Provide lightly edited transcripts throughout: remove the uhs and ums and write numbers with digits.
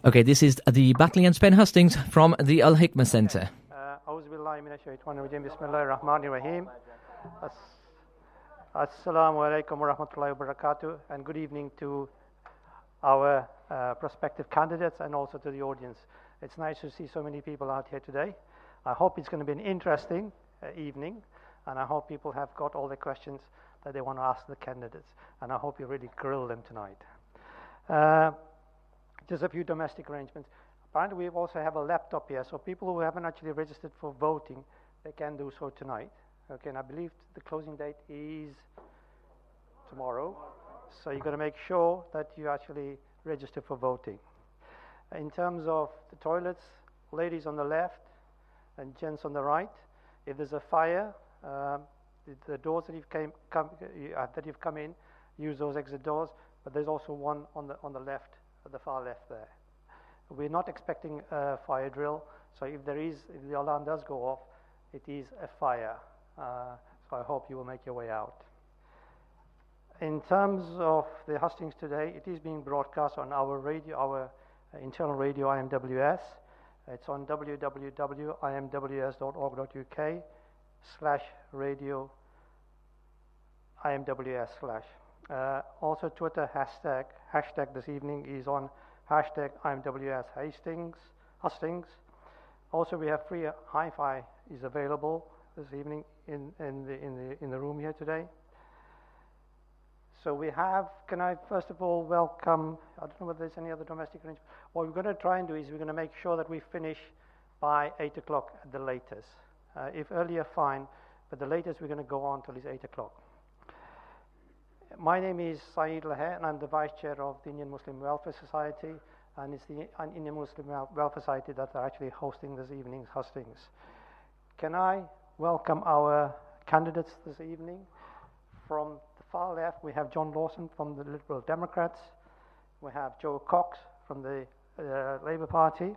Okay, this is the Batley Spen Hustings from the Al-Hikmah Centre. Bismillahir-Rahmanir-Rahim. Assalamu alaikum wa rahmatullahi wa barakatuh, and good evening to our prospective candidates and also to the audience. It's nice to see so many people out here today. I hope it's going to be an interesting evening, and I hope people have got all the questions that they want to ask the candidates, and I hope you really grill them tonight. Just a few domestic arrangements. Apparently we also have a laptop here, so people who haven't actually registered for voting, they can do so tonight. Okay, and I believe the closing date is tomorrow, so you've got to make sure that you actually register for voting. In terms of the toilets, ladies on the left and gents on the right. If there's a fire, the doors that you've come in, use those exit doors, but there's also one on the left, at the far left there. We're not expecting a fire drill, so if the alarm does go off, it is a fire. So I hope you will make your way out. In terms of the hustings today, it is being broadcast on our radio, our internal radio IMWS. It's on www.imws.org.uk/radio IMWS/. Also Twitter hashtag this evening is on hashtag IMWS Hustings. Also we have free hi-fi is available this evening in the room here today. So we have, can I first of all welcome, I don't know whether there's any other domestic arrangement. What we're going to try and do is we're going to make sure that we finish by 8 o'clock at the latest. If earlier, fine, but the latest we're going to go on till it's 8 o'clock. My name is Saeed Laher, and I'm the Vice Chair of the Indian Muslim Welfare Society, and it's the Indian Muslim Welfare Society that are actually hosting this evening's hustings. Can I welcome our candidates this evening? From the far left, we have John Lawson from the Liberal Democrats. We have Joe Cox from the Labour Party.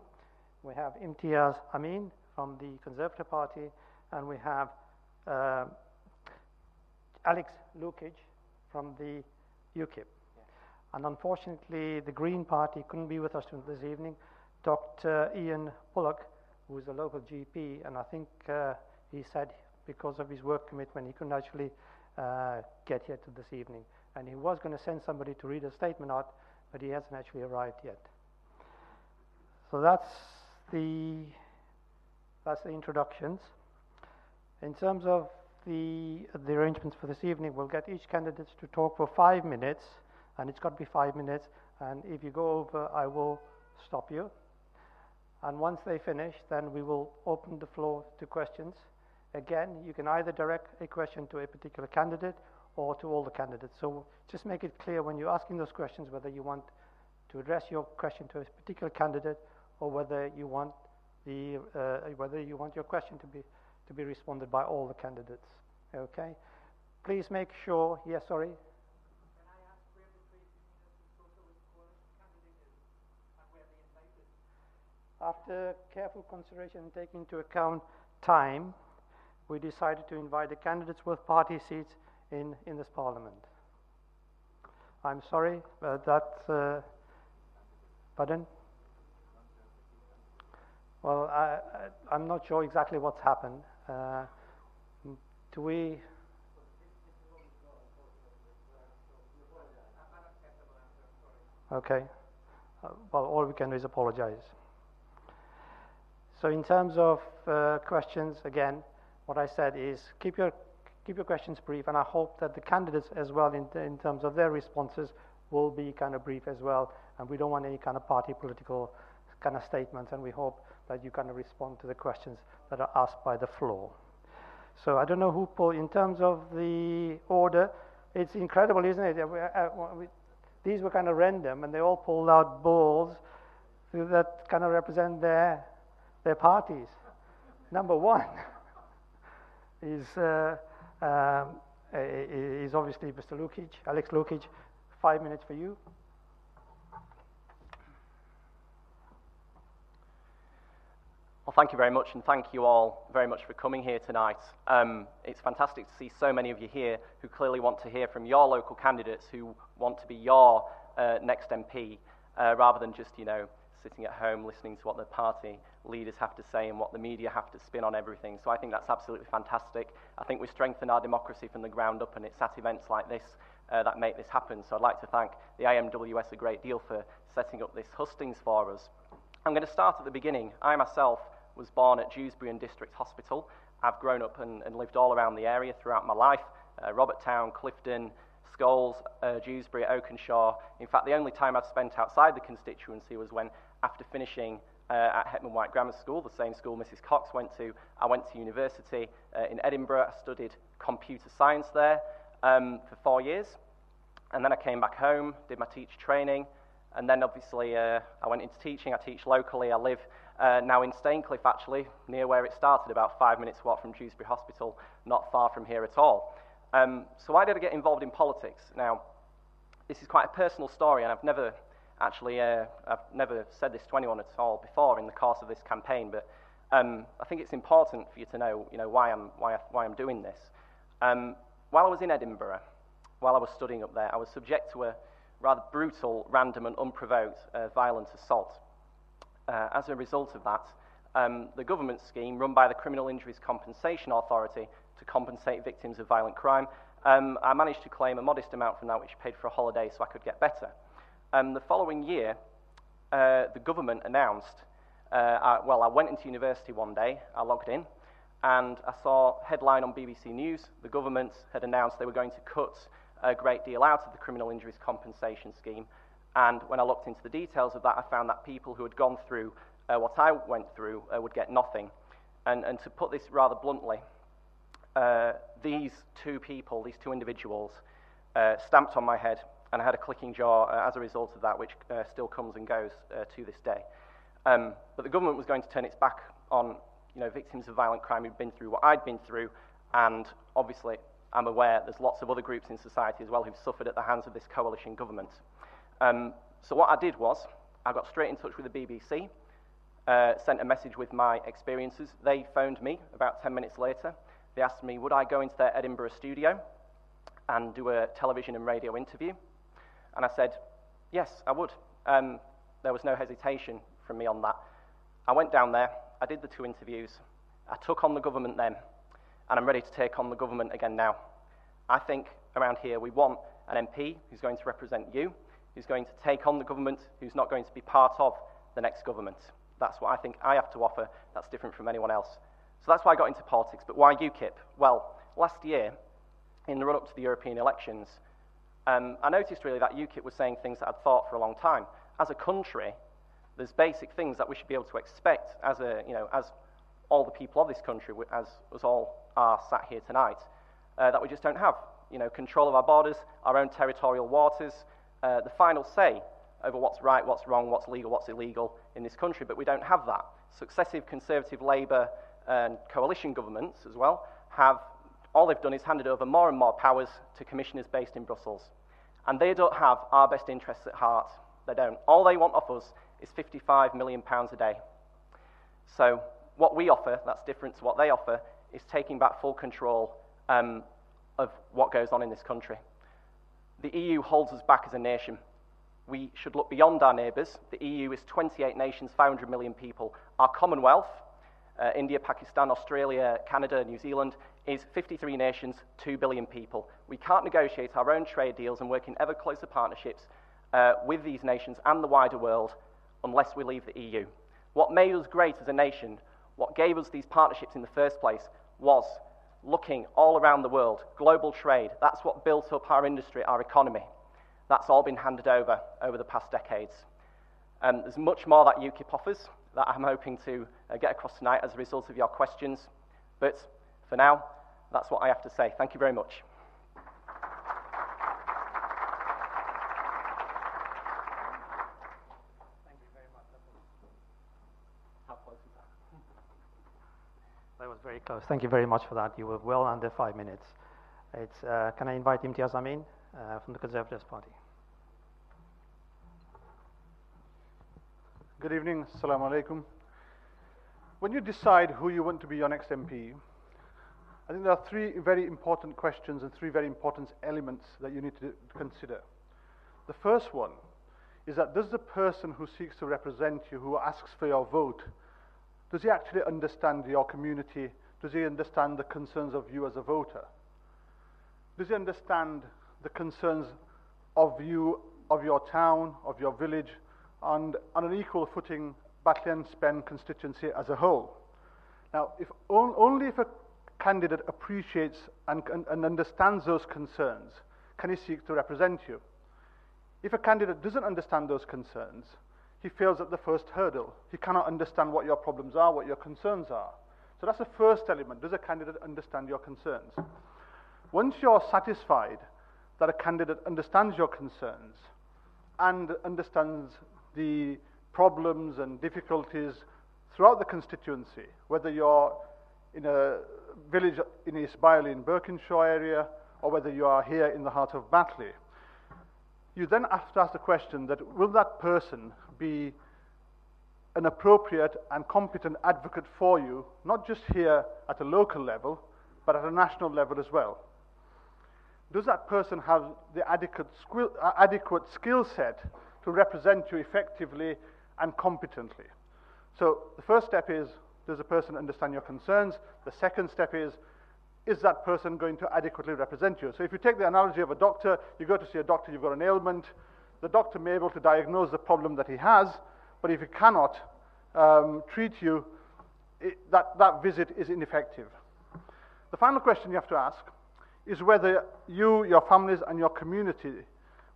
We have Imtiaz Amin from the Conservative Party. And we have Alex Lukic from the UKIP. And unfortunately, the Green Party couldn't be with us this evening. Dr. Ian Bullock, who is a local GP, and I think he said because of his work commitment, he couldn't actually get here to this evening. And he was going to send somebody to read a statement out, but he hasn't actually arrived yet. So that's the introductions. In terms of the arrangements for this evening, we'll get each candidate to talk for 5 minutes, and it's got to be 5 minutes, and if you go over, I will stop you. And once they finish, then we will open the floor to questions. Again, you can either direct a question to a particular candidate or to all the candidates. So just make it clear when you're asking those questions whether you want to address your question to a particular candidate or whether you want your question to be responded by all the candidates. Okay? Please make sure. Yes, sorry. Can I ask where the socialist candidate is and where they invited? After careful consideration and taking into account time, we decided to invite the candidates with party seats in this parliament. I'm sorry, pardon? Well, I'm not sure exactly what's happened. Do we? Okay. Well, all we can do is apologize. So in terms of questions, again, what I said is keep your questions brief, and I hope that the candidates as well in terms of their responses will be kind of brief as well, and we don't want any kind of party political kind of statements, and we hope that you kind of respond to the questions that are asked by the floor. So I don't know who pulled, in terms of the order, it's incredible, isn't it? These were kind of random, and they all pulled out balls that kind of represent their parties. Number one is obviously Mr. Lukic, Alex Lukic. 5 minutes for you. Well, thank you very much, and thank you all very much for coming here tonight. It's fantastic to see so many of you here who clearly want to hear from your local candidates who want to be your next MP, rather than just, sitting at home listening to what the party leaders have to say and what the media have to spin on everything. So I think that's absolutely fantastic. I think we strengthen our democracy from the ground up, and it's at events like this that make this happen. So I'd like to thank the IMWS a great deal for setting up this hustings for us. I'm going to start at the beginning. I myself was born at Dewsbury and District Hospital. I've grown up and lived all around the area throughout my life, Robert Town, Clifton, Scholes, Dewsbury, Oakenshaw. In fact, the only time I've spent outside the constituency was when, after finishing at Hetman White Grammar School, the same school Mrs. Cox went to, I went to university in Edinburgh. I studied computer science there for 4 years. And then I came back home, did my teacher training, and then obviously I went into teaching. I teach locally. I live now in Staincliffe, actually, near where it started, about 5 minutes walk from Dewsbury Hospital, not far from here at all. So why did I get involved in politics? Now, this is quite a personal story, and I've never said this to anyone at all before in the course of this campaign, but I think it's important for you to know, why I'm doing this. While I was in Edinburgh, while I was studying up there, I was subject to a rather brutal, random and unprovoked violent assault. As a result of that, the government scheme run by the Criminal Injuries Compensation Authority to compensate victims of violent crime, I managed to claim a modest amount from that, which paid for a holiday so I could get better. The following year, the government announced, I went into university one day, I logged in, and I saw a headline on BBC News. The government had announced they were going to cut a great deal out of the Criminal Injuries Compensation Scheme, and when I looked into the details of that, I found that people who had gone through what I went through would get nothing. And to put this rather bluntly, these two individuals, stamped on my head, and I had a clicking jaw as a result of that, which still comes and goes to this day. But the government was going to turn its back on victims of violent crime who'd been through what I'd been through, and obviously I'm aware there's lots of other groups in society as well who've suffered at the hands of this coalition government. So what I did was, I got straight in touch with the BBC, sent a message with my experiences. They phoned me about 10 minutes later. They asked me, would I go into their Edinburgh studio and do a television and radio interview? And I said, yes, I would. There was no hesitation from me on that. I went down there, I did the 2 interviews, I took on the government then, and I'm ready to take on the government again now. I think around here we want an MP who's going to represent you, who's going to take on the government, who's not going to be part of the next government. That's what I think I have to offer. That's different from anyone else. So that's why I got into politics. But why UKIP? Well, last year, in the run-up to the European elections, I noticed really that UKIP was saying things that I'd thought for a long time. As a country, there's basic things that we should be able to expect as all the people of this country, as us all are sat here tonight, that we just don't have. Control of our borders, our own territorial waters, the final say over what's right, what's wrong, what's legal, what's illegal in this country, but we don't have that. Successive Conservative, Labour and coalition governments as well all they've done is handed over more and more powers to commissioners based in Brussels. And they don't have our best interests at heart. They don't. All they want off us is £55 million a day. So what we offer, that's different to what they offer, is taking back full control of what goes on in this country. The EU holds us back as a nation. We should look beyond our neighbours. The EU is 28 nations, 500 million people. Our Commonwealth, India, Pakistan, Australia, Canada, New Zealand, is 53 nations, 2 billion people. We can't negotiate our own trade deals and work in ever closer partnerships with these nations and the wider world unless we leave the EU. What made us great as a nation, what gave us these partnerships in the first place, was looking all around the world, global trade. That's what built up our industry, our economy. That's all been handed over the past decades. There's much more that UKIP offers that I'm hoping to get across tonight as a result of your questions. But for now, that's what I have to say. Thank you very much. Thank you very much. How close is that? That was very close. Thank you very much for that. You were well under 5 minutes. Can I invite Imtiaz Amin from the Conservative Party? Good evening, Assalamu alaikum. When you decide who you want to be your next MP, I think there are 3 very important questions and 3 very important elements that you need to consider. The first one is that does the person who seeks to represent you, who asks for your vote, does he actually understand your community? Does he understand the concerns of you as a voter? Does he understand the concerns of you, of your town, of your village, and on an equal footing, Batley Spen constituency as a whole? Now, only if a candidate appreciates and understands those concerns can he seek to represent you. If a candidate doesn't understand those concerns, he fails at the first hurdle. He cannot understand what your problems are, what your concerns are. So that's the first element. Does a candidate understand your concerns? Once you're satisfied that a candidate understands your concerns and understands the problems and difficulties throughout the constituency, whether you're in a village in East Bailey in Berkshire area, or whether you are here in the heart of Batley, you then have to ask the question that will that person be an appropriate and competent advocate for you, not just here at a local level, but at a national level as well? Does that person have the adequate skill set to represent you effectively and competently? So the first step is, does the person understand your concerns? The second step is that person going to adequately represent you? So if you take the analogy of a doctor, you go to see a doctor, you've got an ailment, the doctor may be able to diagnose the problem that he has, but if he cannot treat you, that visit is ineffective. The final question you have to ask is whether you, your families, and your community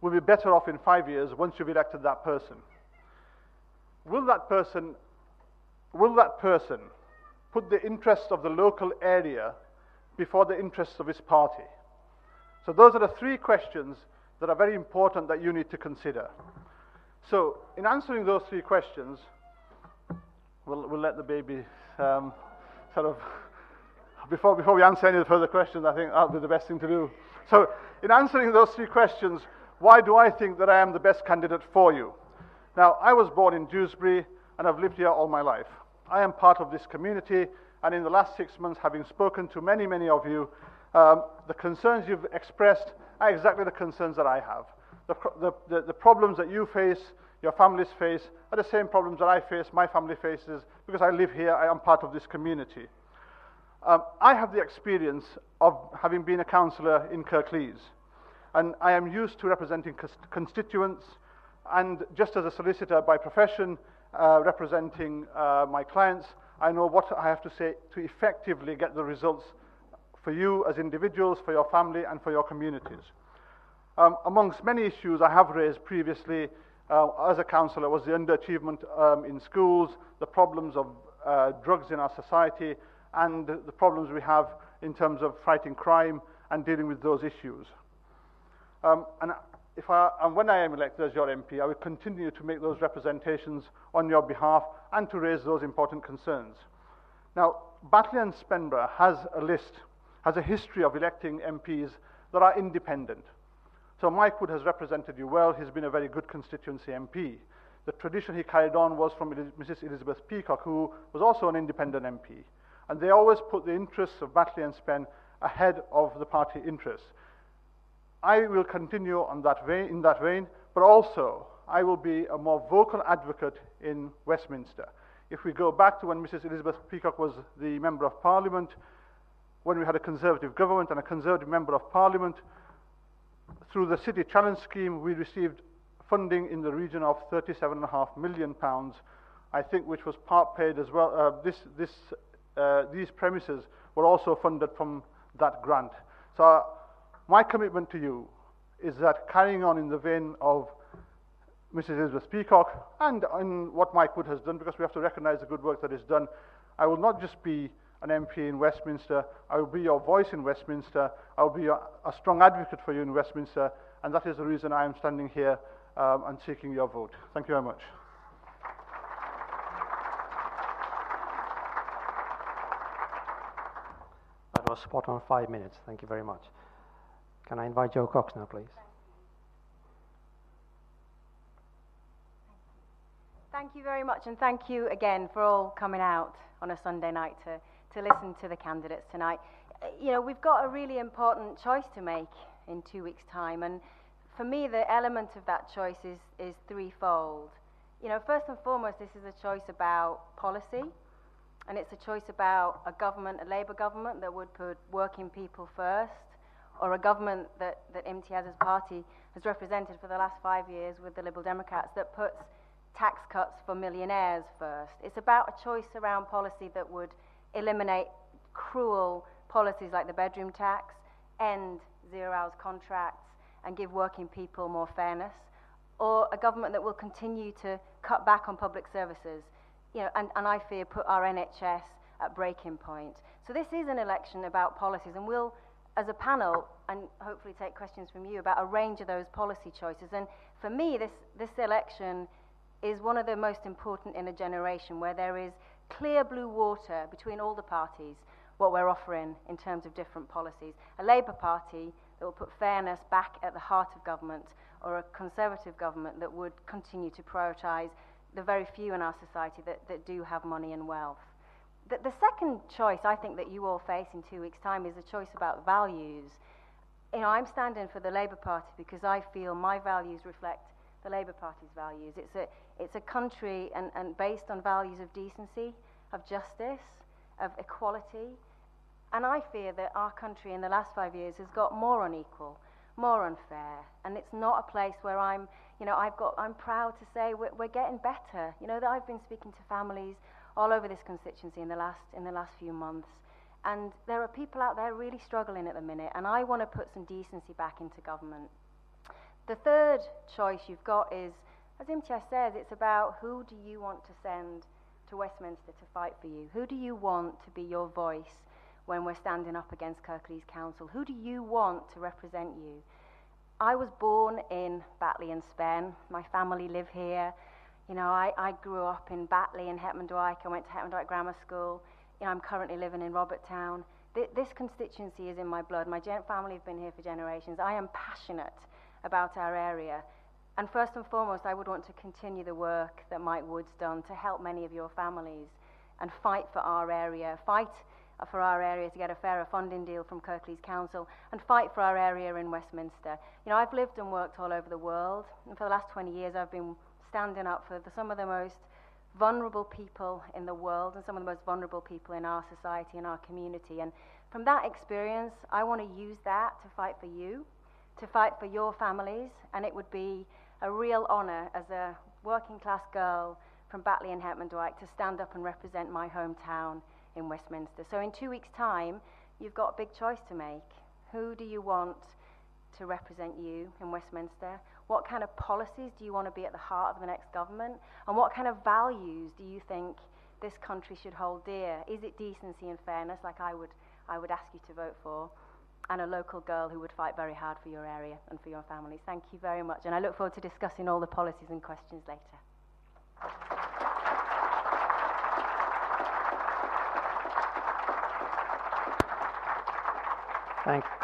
will be better off in 5 years once you've elected that person. Will that person put the interests of the local area before the interests of his party? So those are the three questions that are very important that you need to consider. So in answering those three questions, we'll let the baby before we answer any further questions, I think that'll be the best thing to do. So in answering those three questions, why do I think that I am the best candidate for you? Now, I was born in Dewsbury and I've lived here all my life. I am part of this community, and in the last 6 months, having spoken to many, many of you, the concerns you've expressed are exactly the concerns that I have. The problems that you face, your families face, are the same problems that I face, my family faces, because I live here, I am part of this community. I have the experience of having been a councillor in Kirklees, and I am used to representing constituents, and just as a solicitor by profession, representing my clients, I know what I have to say to effectively get the results for you as individuals, for your family, and for your communities. Amongst many issues I have raised previously as a councillor was the underachievement in schools, the problems of drugs in our society, and the problems we have in terms of fighting crime and dealing with those issues. And when I am elected as your MP, I will continue to make those representations on your behalf and to raise those important concerns. Now, Batley and Spenborough has a history of electing MPs that are independent. So Mike Wood has represented you well. He's been a very good constituency MP. The tradition he carried on was from Mrs. Elizabeth Peacock, who was also an independent MP. And they always put the interests of Batley and Spen ahead of the party interests. I will continue in that vein, but also I will be a more vocal advocate in Westminster. If we go back to when Mrs. Elizabeth Peacock was the Member of Parliament, when we had a Conservative government and a Conservative Member of Parliament, through the City Challenge Scheme, we received funding in the region of £37.5 million, I think, which was part paid as well. These premises were also funded from that grant. So my commitment to you is that carrying on in the vein of Mrs. Elizabeth Peacock and in what Mike Wood has done, because we have to recognise the good work that is done, I will not just be an MP in Westminster, I will be your voice in Westminster, I will be a strong advocate for you in Westminster, and that is the reason I am standing here and seeking your vote. Thank you very much. That was spot on 5 minutes. Thank you very much. Can I invite Joe Cox now, please? Thank you very much, and thank you again for all coming out on a Sunday night to listen to the candidates tonight. You know, we've got a really important choice to make in 2 weeks' time, and for me, the element of that choice is threefold. You know, first and foremost, this is a choice about policy, and it's a choice about a government, a Labour government that would put working people first, or a government that Imtiaz's party has represented for the last 5 years with the Liberal Democrats that puts tax cuts for millionaires first. It's about a choice around policy that would eliminate cruel policies like the bedroom tax, end 0 hours contracts, and give working people more fairness, or a government that will continue to cut back on public services, you know, and I fear put our NHS at breaking point. So this is an election about policies, and we'll, as a panel, and hopefully take questions from you about a range of those policy choices. And for me, this election is one of the most important in a generation, where there is clear blue water between all the parties, what we're offering in terms of different policies. A Labour Party that will put fairness back at the heart of government, or a Conservative government that would continue to prioritise the very few in our society that do have money and wealth. The second choice I think that you all face in 2 weeks' time is a choice about values. You know, I'm standing for the Labour Party because I feel my values reflect the Labour Party's values. It's a country and based on values of decency, of justice, of equality. And I fear that our country in the last 5 years has got more unequal, more unfair, and it's not a place where I'm proud to say we're getting better. You know, that I've been speaking to families all over this constituency in the last few months, and there are people out there really struggling at the minute, and I want to put some decency back into government. The third choice you've got is, as Imtiaz says, it's about who do you want to send to Westminster to fight for you? Who do you want to be your voice when we're standing up against Kirklees Council? Who do you want to represent you? I was born in Batley Spen. My family live here. You know, I grew up in Batley and Hetman Dwight. I went to Hetman Dwight Grammar School. You know, I'm currently living in Robertstown. This constituency is in my blood. My family have been here for generations. I am passionate about our area. And first and foremost, I would want to continue the work that Mike Wood's done to help many of your families and fight for our area, to get a fairer funding deal from Kirklees Council, and fight for our area in Westminster. You know, I've lived and worked all over the world, and for the last 20 years I've been standing up for some of the most vulnerable people in the world and some of the most vulnerable people in our society and our community. And from that experience, I want to use that to fight for you, to fight for your families, and it would be a real honour as a working class girl from Batley and Hetman Dwight to stand up and represent my hometown in Westminster. So in 2 weeks' time, you've got a big choice to make. Who do you want to represent you in Westminster? What kind of policies do you want to be at the heart of the next government? And what kind of values do you think this country should hold dear? Is it decency and fairness, like I would ask you to vote for, and a local girl who would fight very hard for your area and for your families? Thank you very much, and I look forward to discussing all the policies and questions later.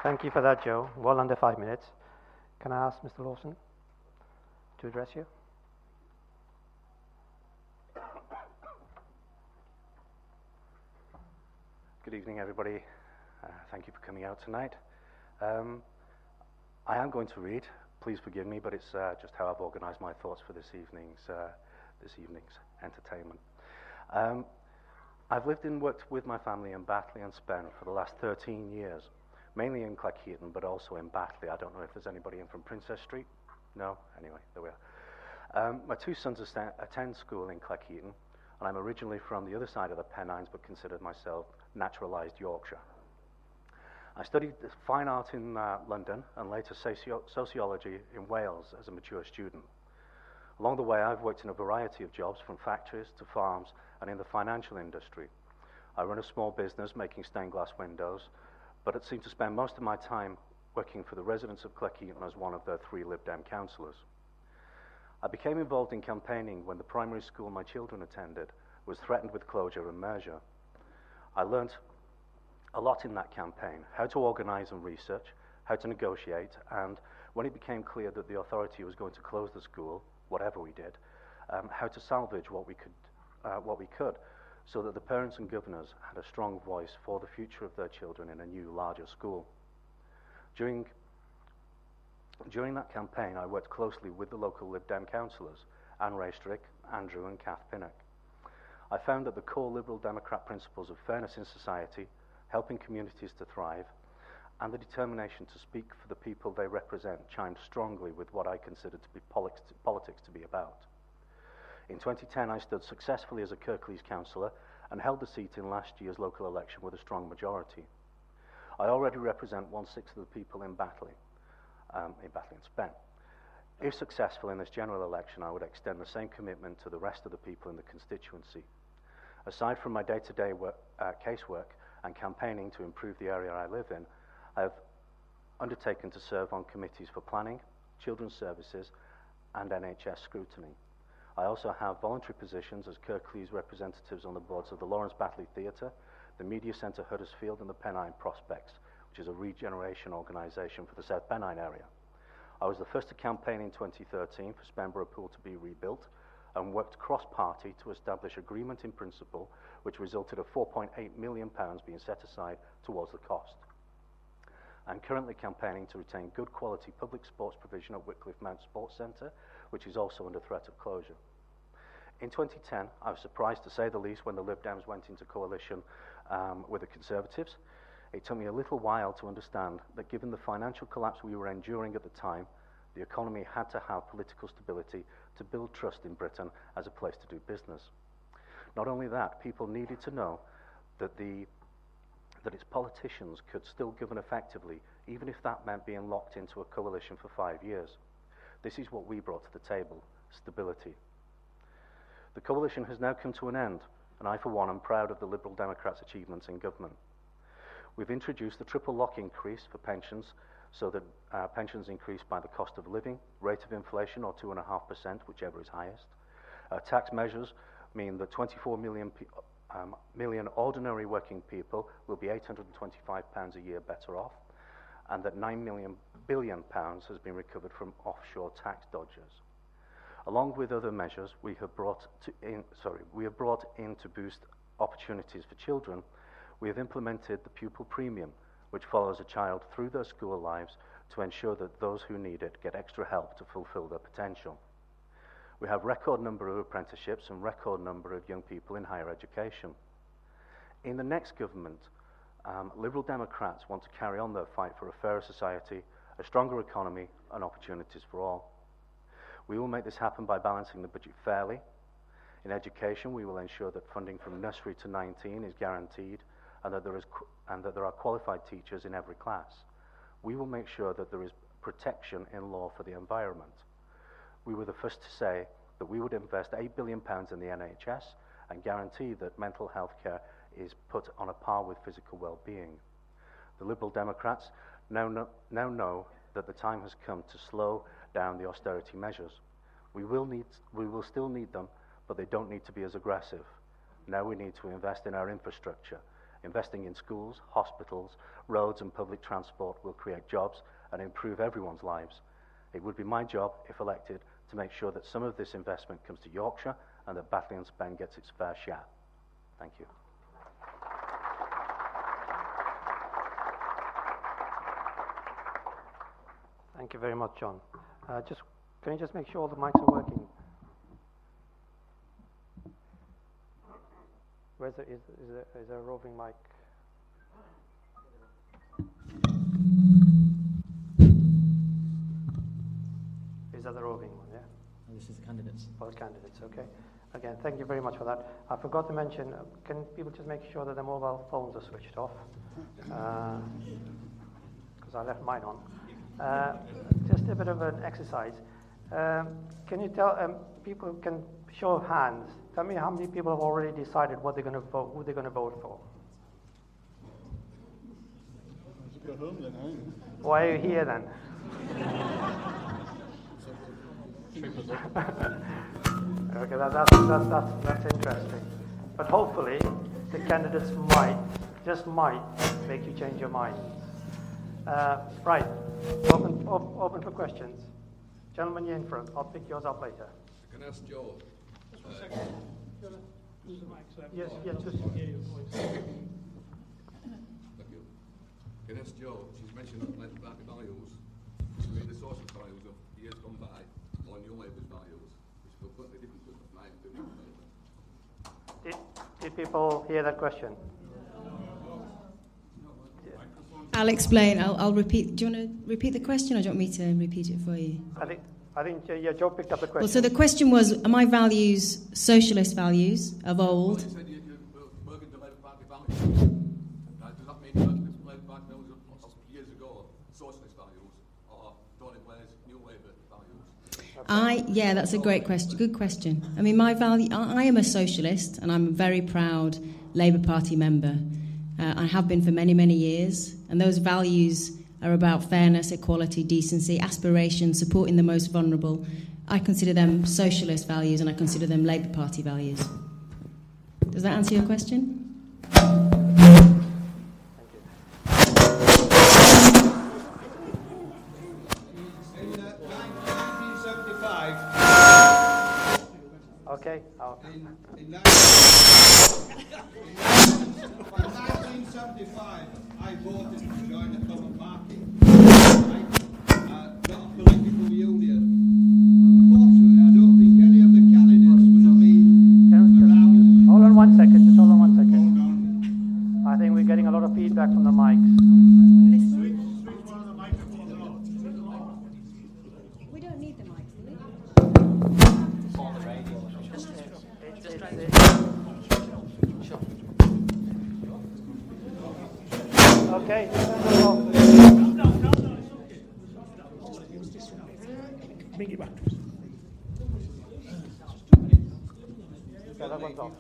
Thank you for that, Joe. Well under 5 minutes. Can I ask Mr. Lawson to address you? Good evening, everybody. Thank you for coming out tonight. I am going to read. Please forgive me, but it's just how I've organised my thoughts for this evening's entertainment. I've lived and worked with my family in Batley and Spen for the last 13 years. Mainly in Cleckheaton, but also in Batley. I don't know if there's anybody in from Princess Street. No? Anyway, there we are. My two sons attend school in Cleckheaton, and I'm originally from the other side of the Pennines, but considered myself naturalised Yorkshire. I studied fine art in London, and later sociology in Wales as a mature student. Along the way, I've worked in a variety of jobs, from factories to farms, and in the financial industry. I run a small business making stained glass windows, but it seemed to spend most of my time working for the residents of Cleckheaton as one of their 3 Lib Dem councillors. I became involved in campaigning when the primary school my children attended was threatened with closure and merger. I learnt a lot in that campaign, how to organise and research, how to negotiate, and when it became clear that the authority was going to close the school, whatever we did, how to salvage what we could, so that the parents and governors had a strong voice for the future of their children in a new, larger school. During During that campaign, I worked closely with the local Lib Dem councillors, Anne Raystrick, Andrew and Kath Pinnock. I found that the core Liberal Democrat principles of fairness in society, helping communities to thrive, and the determination to speak for the people they represent chimed strongly with what I considered to be politics to be about. In 2010, I stood successfully as a Kirklees councillor and held the seat in last year's local election with a strong majority. I already represent 1/6 of the people in Batley and Spen. If successful in this general election, I would extend the same commitment to the rest of the people in the constituency. Aside from my day-to-day casework and campaigning to improve the area I live in, I have undertaken to serve on committees for planning, children's services, and NHS scrutiny. I also have voluntary positions as Kirklees representatives on the boards of the Lawrence Batley Theatre, the Media Centre Huddersfield, and the Pennine Prospects, which is a regeneration organisation for the South Pennine area. I was the first to campaign in 2013 for Spenborough Pool to be rebuilt and worked cross-party to establish agreement in principle, which resulted in £4.8 million being set aside towards the cost. I'm currently campaigning to retain good quality public sports provision at Wycliffe Mount Sports Centre, which is also under threat of closure. In 2010, I was surprised to say the least when the Lib Dems went into coalition with the Conservatives. It took me a little while to understand that given the financial collapse we were enduring at the time, the economy had to have political stability to build trust in Britain as a place to do business. Not only that, people needed to know that its politicians could still govern effectively, even if that meant being locked into a coalition for 5 years. This is what we brought to the table: stability. The coalition has now come to an end, and I, for one, am proud of the Liberal Democrats' achievements in government. We've introduced the triple lock increase for pensions, so that pensions increase by the cost of living, rate of inflation, or 2.5%, whichever is highest. Tax measures mean that 24 million ordinary working people will be £825 a year better off, and that £9 billion has been recovered from offshore tax dodgers. Along with other measures we have brought in to boost opportunities for children, we have implemented the pupil premium, which follows a child through their school lives to ensure that those who need it get extra help to fulfill their potential. We have record number of apprenticeships and record number of young people in higher education. In the next government, Liberal Democrats want to carry on their fight for a fairer society, a stronger economy, and opportunities for all. We will make this happen by balancing the budget fairly. In education, we will ensure that funding from nursery to 19 is guaranteed and that there are qualified teachers in every class. We will make sure that there is protection in law for the environment. We were the first to say that we would invest £8 billion in the NHS and guarantee that mental health care is put on a par with physical well-being. The Liberal Democrats now know that the time has come to slow down the austerity measures. We will still need them, but they don't need to be as aggressive. Now we need to invest in our infrastructure. Investing in schools, hospitals, roads and public transport will create jobs and improve everyone's lives. It would be my job, if elected, to make sure that some of this investment comes to Yorkshire and that Batley and Spen gets its fair share. Thank you. Thank you very much, John. Can you just make sure the mics are working? Is there a roving mic? Is that the roving one, yeah? And this is the candidates. For the candidates, okay. Again, thank you very much for that. I forgot to mention, can people just make sure that their mobile phones are switched off? Because I left mine on. Just a bit of an exercise. Can you tell people can show of hands? Tell me how many people have already decided what they're going to vote, who they're going to vote for. Go home then, aren't you? Why are you here then? Okay, that's interesting. But hopefully, the candidates just might, make you change your minds. Right, open for questions. Gentlemen, you're in front. I'll pick yours up later. I can ask Joe. Yes, just Thank you. Can I ask Joe? She's mentioned that Batley values. She's made the socialist values of years gone by or New Labour's values, which are completely different to mine and New Labour. Did people hear that question? I'll explain. I'll repeat. Do you want to repeat the question, or do you want me to repeat it for you? I think Joe picked up the question. Well, so the question was, are my values socialist values of old? Well, you said you're working the Labour Party values. Does that mean that Labour Party values of years ago, socialist values, or Tony Blair's New Labour values? Yeah, that's a great question. Good question. I mean, my value. I am a socialist, and I'm a very proud Labour Party member. I have been for many, many years, and those values are about fairness, equality, decency, aspiration, supporting the most vulnerable. I consider them socialist values, and I consider them Labour Party values. Does that answer your question? In 1975... Okay. In 1975, I voted to join the common market. Not a political union. Unfortunately, I don't think any of the candidates would have been around. Hold on one second. Just hold on one second. Hold on. I think we're getting a lot of feedback from the mics. We don't need the mics, do we? Okay. Bring it back. That one's off.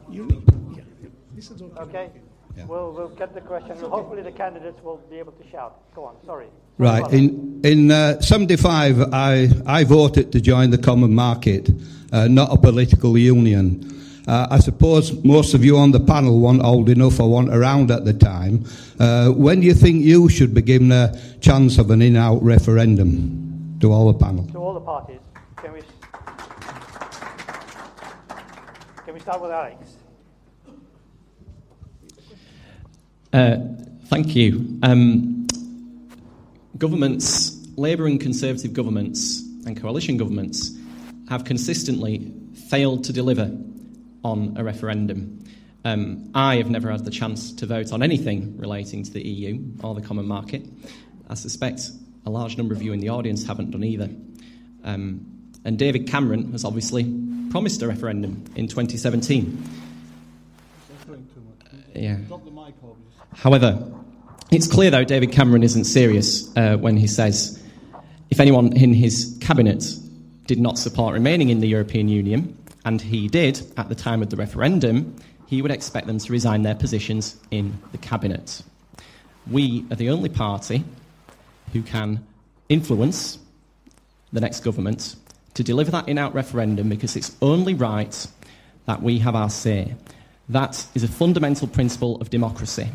This is Okay. Yeah. We'll get the question. Hopefully the candidates will be able to shout. Go on. Sorry. Right. In 75, I voted to join the common market, not a political union. I suppose most of you on the panel weren't old enough or weren't around at the time. When do you think you should be given a chance of an in-out referendum? To all the panel. To all the parties. Can we start with Alex? Thank you. Governments, Labour and Conservative governments and coalition governments have consistently failed to deliver on a referendum. I have never had the chance to vote on anything relating to the EU or the common market. I suspect a large number of you in the audience haven't done either. And David Cameron has obviously promised a referendum in 2017. Yeah. However, it's clear, though, David Cameron isn't serious when he says if anyone in his cabinet did not support remaining in the European Union, and he did at the time of the referendum, he would expect them to resign their positions in the cabinet. We are the only party who can influence the next government to deliver that in-out referendum because it's only right that we have our say. That is a fundamental principle of democracy,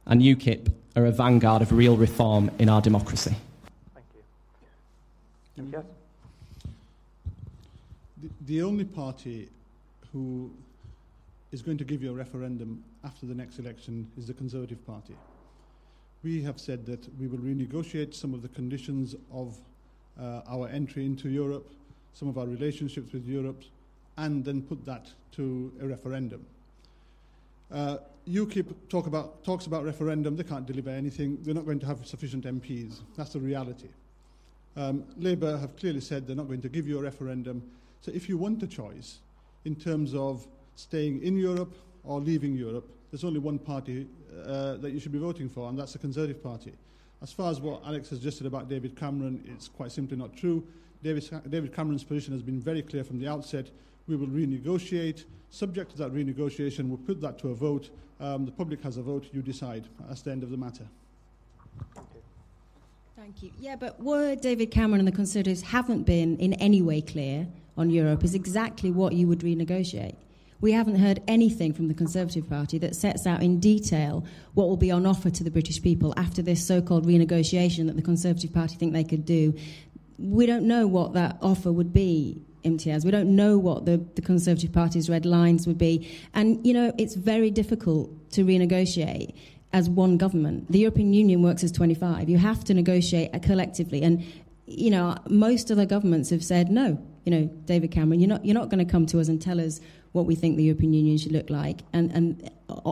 and UKIP are a vanguard of real reform in our democracy. Thank you. Yes? The only party who is going to give you a referendum after the next election is the Conservative Party. We have said that we will renegotiate some of the conditions of our entry into Europe, some of our relationships with Europe, and then put that to a referendum. UKIP talks about referendum. They can't deliver anything. They're not going to have sufficient MPs. That's the reality. Labour have clearly said they're not going to give you a referendum. So if you want a choice in terms of staying in Europe or leaving Europe, there's only one party that you should be voting for, and that's the Conservative Party. As far as what Alex has just said about David Cameron, it's quite simply not true. David Cameron's position has been very clear from the outset. We will renegotiate. Subject to that renegotiation, we'll put that to a vote. The public has a vote. You decide. That's the end of the matter. Thank you. Yeah, but where David Cameron and the Conservatives haven't been in any way clear on Europe is exactly what you would renegotiate. We haven't heard anything from the Conservative Party that sets out in detail what will be on offer to the British people after this so-called renegotiation that the Conservative Party think they could do. We don't know what that offer would be, Imtiaz. We don't know what the Conservative Party's red lines would be. And, you know, it's very difficult to renegotiate as one government. The European Union works as 25. You have to negotiate collectively. And you know, most other governments have said no. You know, David Cameron, you're not going to come to us and tell us what we think the European Union should look like, and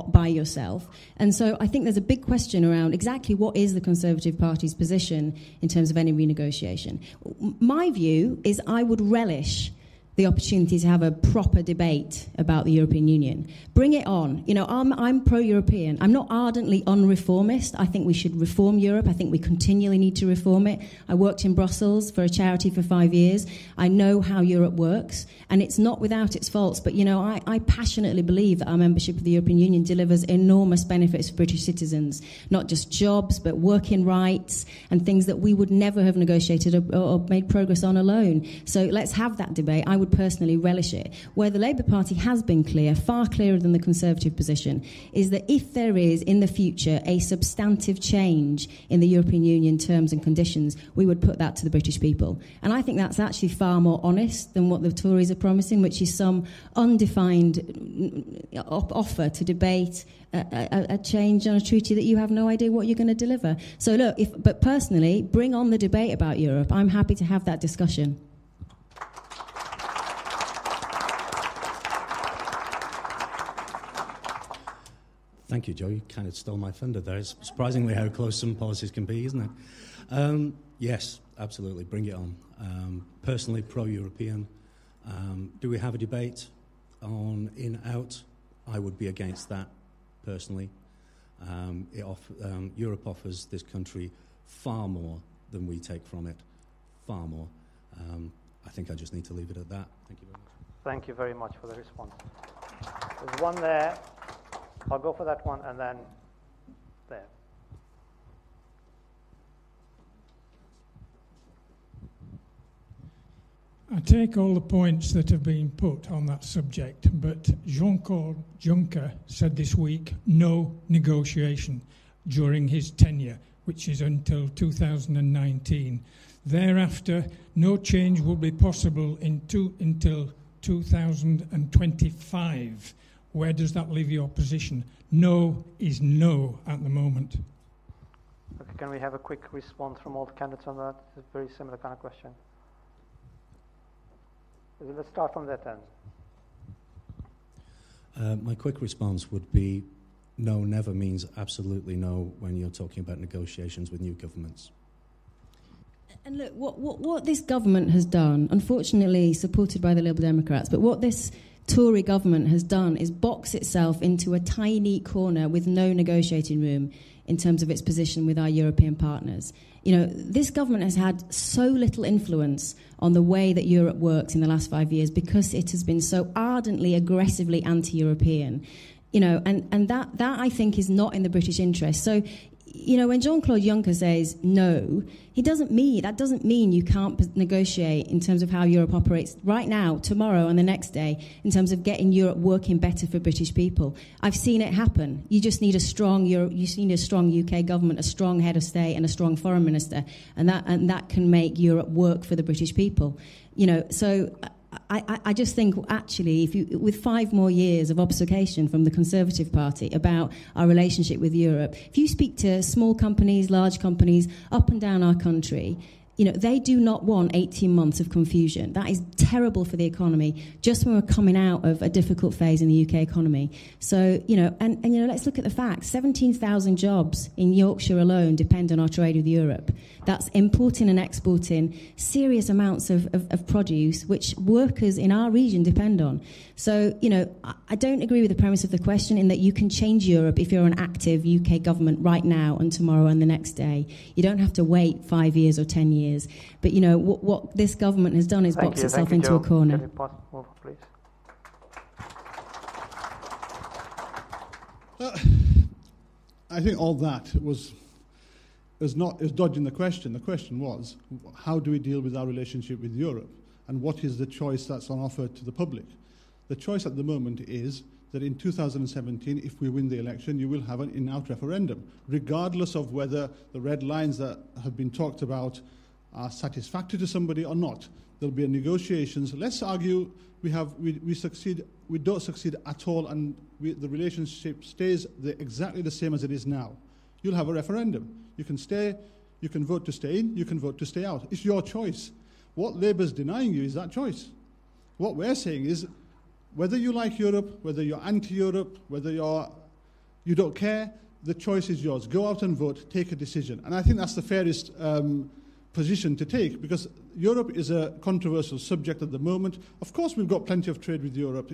by yourself. And so I think there's a big question around exactly what is the Conservative Party's position in terms of any renegotiation. My view is I would relish the opportunity to have a proper debate about the European Union. Bring it on. You know, I'm pro-European. I'm not ardently unreformist. I think we should reform Europe. I think we continually need to reform it. I worked in Brussels for a charity for 5 years. I know how Europe works, and it's not without its faults. But, you know, I passionately believe that our membership of the European Union delivers enormous benefits for British citizens, not just jobs, but working rights and things that we would never have negotiated or made progress on alone. So let's have that debate. I would personally relish it. Where the Labour Party has been clear, far clearer than the Conservative position, is that if there is in the future a substantive change in the European Union terms and conditions, we would put that to the British people. And I think that's actually far more honest than what the Tories are promising, which is some undefined offer to debate a change on a treaty that you have no idea what you're going to deliver. So look, but personally, bring on the debate about Europe. I'm happy to have that discussion. Thank you, Joe. You kind of stole my thunder there. It's surprisingly how close some policies can be, isn't it? Yes, absolutely. Bring it on. Personally, pro-European. Do we have a debate on in-out? I would be against that, personally. Europe offers this country far more than we take from it. Far more. I think I just need to leave it at that. Thank you very much. Thank you very much for the response. There's one there. I'll go for that one, and then there. I take all the points that have been put on that subject, but Jean-Claude Juncker said this week no negotiation during his tenure, which is until 2019. Thereafter, no change will be possible until 2025. Where does that leave your position? No is no at the moment. Okay, can we have a quick response from all the candidates on that? It's a very similar kind of question. Let's start from that end. My quick response would be no never means absolutely no when you're talking about negotiations with new governments. And look, what this government has done, unfortunately supported by the Liberal Democrats, but what this Tory government has done is box itself into a tiny corner with no negotiating room in terms of its position with our European partners. You know, this government has had so little influence on the way that Europe works in the last 5 years because it has been so ardently, aggressively anti-European. You know, and that I think is not in the British interest. So, you know, when Jean-Claude Juncker says no, that doesn't mean you can't negotiate in terms of how Europe operates right now, tomorrow, and the next day, in terms of getting Europe working better for British people. I've seen it happen. You just need a strong UK government, a strong head of state, and a strong foreign minister, and that can make Europe work for the British people. You know, so I just think, actually, with 5 more years of obfuscation from the Conservative Party about our relationship with Europe, if you speak to small companies, large companies, up and down our country, you know, they do not want 18 months of confusion. That is terrible for the economy, just when we're coming out of a difficult phase in the UK economy. So, you know, and you know, let's look at the facts. 17,000 jobs in Yorkshire alone depend on our trade with Europe. That's importing and exporting serious amounts of produce, which workers in our region depend on. So, you know, I don't agree with the premise of the question in that you can change Europe if you're an active UK government right now and tomorrow and the next day. You don't have to wait 5 years or 10 years. But, you know, what this government has done is box itself into a corner. Can you move, please? I think all that was dodging the question. The question was, how do we deal with our relationship with Europe? And what is the choice that's on offer to the public? The choice at the moment is that in 2017, if we win the election, you will have an in-out referendum, regardless of whether the red lines that have been talked about are satisfactory to somebody or not. There'll be negotiations. Let's argue we succeed, we don't succeed at all, and the relationship stays exactly the same as it is now. You'll have a referendum. You can stay You can vote to stay in, you can vote to stay out. It's your choice. What Labour's denying you is that choice. What we're saying is, whether you like Europe, whether you're anti-Europe, whether you don't care, the choice is yours. Go out and vote, take a decision. And I think that's the fairest position to take, because Europe is a controversial subject at the moment. Of course, we've got plenty of trade with Europe.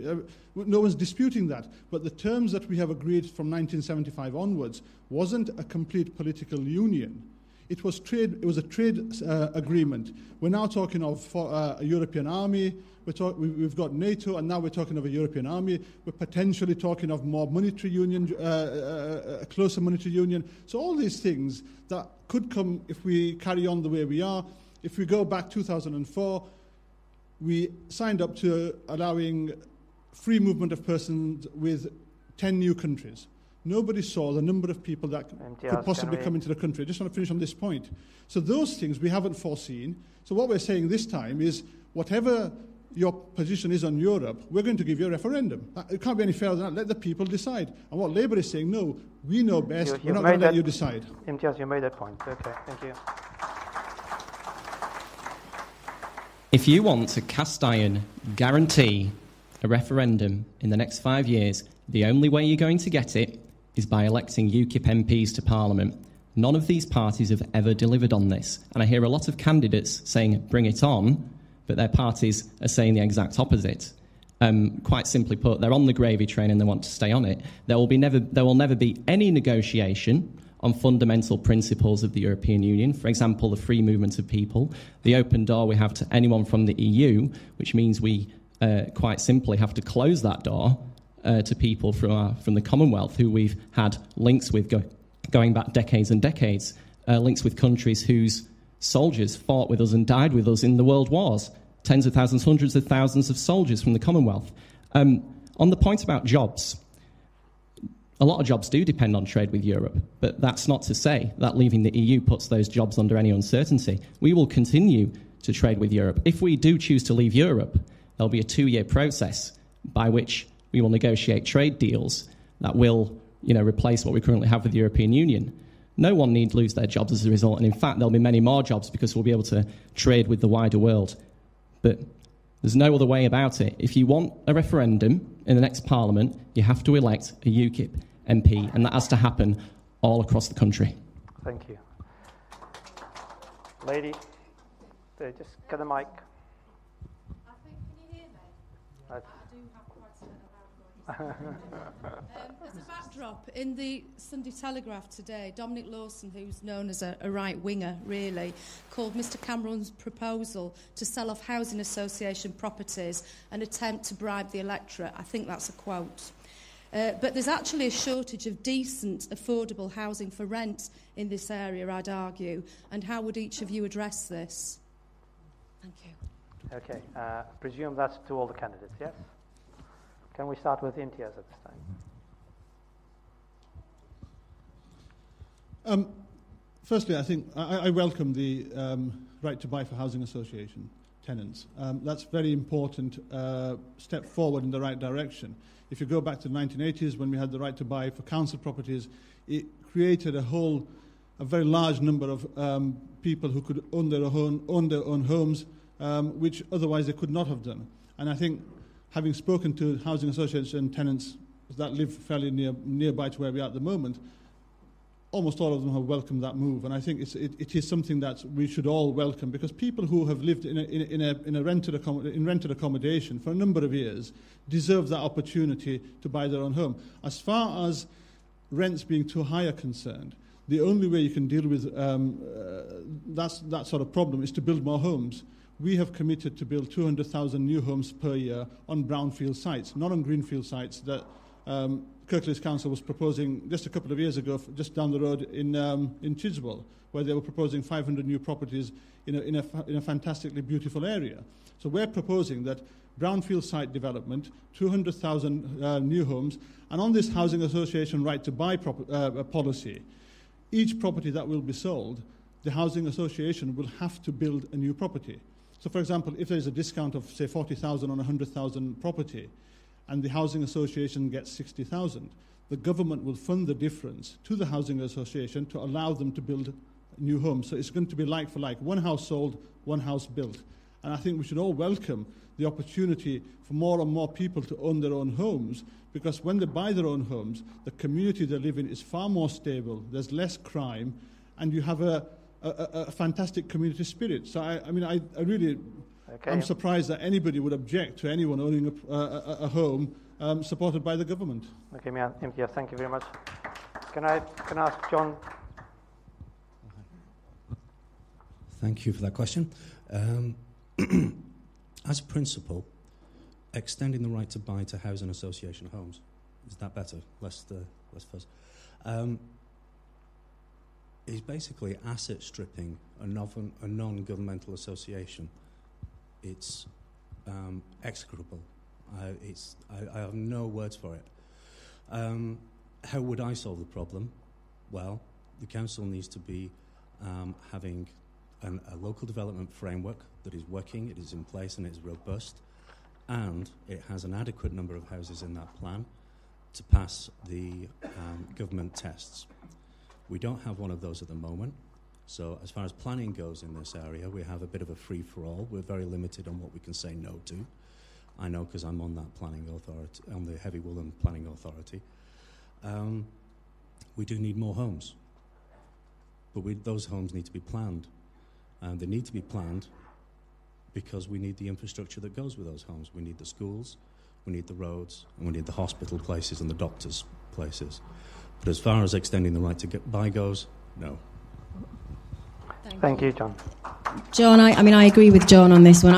No one's disputing that. But the terms that we have agreed from 1975 onwards wasn't a complete political union. It was trade. It was a trade agreement. We're now talking of a European army. We've got NATO, and now we're talking of a European army. We're potentially talking of more monetary union, a closer monetary union. So all these things that could come if we carry on the way we are. If we go back 2004, we signed up to allowing free movement of persons with 10 new countries. Nobody saw the number of people that could possibly come into the country. I just want to finish on this point. So those things we haven't foreseen. So what we're saying this time is, whatever your position is on Europe, we're going to give you a referendum. It can't be any fairer than that. Let the people decide. And what Labour is saying, no, we know best. We're not going to let you decide. Imtiaz, you made that point. Okay, thank you. If you want to cast iron guarantee a referendum in the next 5 years, the only way you're going to get it is by electing UKIP MPs to Parliament. None of these parties have ever delivered on this. And I hear a lot of candidates saying, bring it on, but their parties are saying the exact opposite. Quite simply put, they're on the gravy train and they want to stay on it. There will never be any negotiation on fundamental principles of the European Union. For example, the free movement of people, the open door we have to anyone from the EU, which means we quite simply have to close that door to people from the Commonwealth who we've had links with going back decades and decades, links with countries whose soldiers fought with us and died with us in the world wars. Tens of thousands, hundreds of thousands of soldiers from the Commonwealth. On the point about jobs, a lot of jobs do depend on trade with Europe, but that's not to say that leaving the EU puts those jobs under any uncertainty. We will continue to trade with Europe. If we do choose to leave Europe, there'll be a 2-year process by which we will negotiate trade deals that will, replace what we currently have with the European Union. No one need lose their jobs as a result, and in fact, there'll be many more jobs because we'll be able to trade with the wider world. But there's no other way about it. If you want a referendum in the next Parliament, you have to elect a UKIP MP, and that has to happen all across the country. Thank you. Lady, just get the mic. I think, can you hear me? I do have quite a loud voice. As a backdrop, in the Sunday Telegraph today, Dominic Lawson, who's known as a right-winger, really, called Mr Cameron's proposal to sell off housing association properties an attempt to bribe the electorate. I think that's a quote. But there's actually a shortage of decent, affordable housing for rent in this area, I'd argue. And how would each of you address this? Thank you. Okay, presume that's to all the candidates, yes? Can we start with Imtiaz at this time? Firstly, I think I welcome the right to buy for housing association tenants. That's a very important step forward in the right direction. If you go back to the 1980s, when we had the right to buy for council properties, it created a very large number of people who could own their own homes, which otherwise they could not have done. And I think, having spoken to housing association tenants that live fairly nearby to where we are at the moment, almost all of them have welcomed that move. And I think it is something that we should all welcome, because people who have lived in rented accommodation for a number of years deserve that opportunity to buy their own home. As far as rents being too high are concerned, the only way you can deal with that sort of problem is to build more homes. We have committed to build 200,000 new homes per year on brownfield sites, not on greenfield sites that Kirklees Council was proposing just a couple of years ago, just down the road in Chidswell, where they were proposing 500 new properties in a fantastically beautiful area. So we're proposing that brownfield site development, 200,000 new homes, and on this housing association right to buy policy, each property that will be sold, the housing association will have to build a new property. So, for example, if there's a discount of, say, 40,000 on a 100,000 property, and the housing association gets 60,000, the government will fund the difference to the housing association to allow them to build new homes. So it's going to be like for like, one house sold, one house built. And I think we should all welcome the opportunity for more and more people to own their own homes, because when they buy their own homes, the community they live in is far more stable, there's less crime, and you have a fantastic community spirit. So I really, I'm surprised that anybody would object to anyone owning a home supported by the government. Okay, Imtiaz, thank you very much. Can I ask John? Thank you for that question. As a principle, extending the right to buy to housing association homes, is that better? Less fuzz. Is basically asset stripping a non-governmental association. It's execrable. I have no words for it. How would I solve the problem? Well, the council needs to be having a local development framework that is working, it is in place and it is robust, and it has an adequate number of houses in that plan to pass the government tests. We don't have one of those at the moment, so as far as planning goes in this area, we have a bit of a free-for-all. We're very limited on what we can say no to. I know because I'm on that planning authority, on the Heavy Woolen Planning Authority. We do need more homes, but those homes need to be planned. They need to be planned because we need the infrastructure that goes with those homes. We need the schools, we need the roads, and we need the hospital places and the doctors' places. But as far as extending the right to buy goes, no. Thank you, John. John, I agree with John on this one.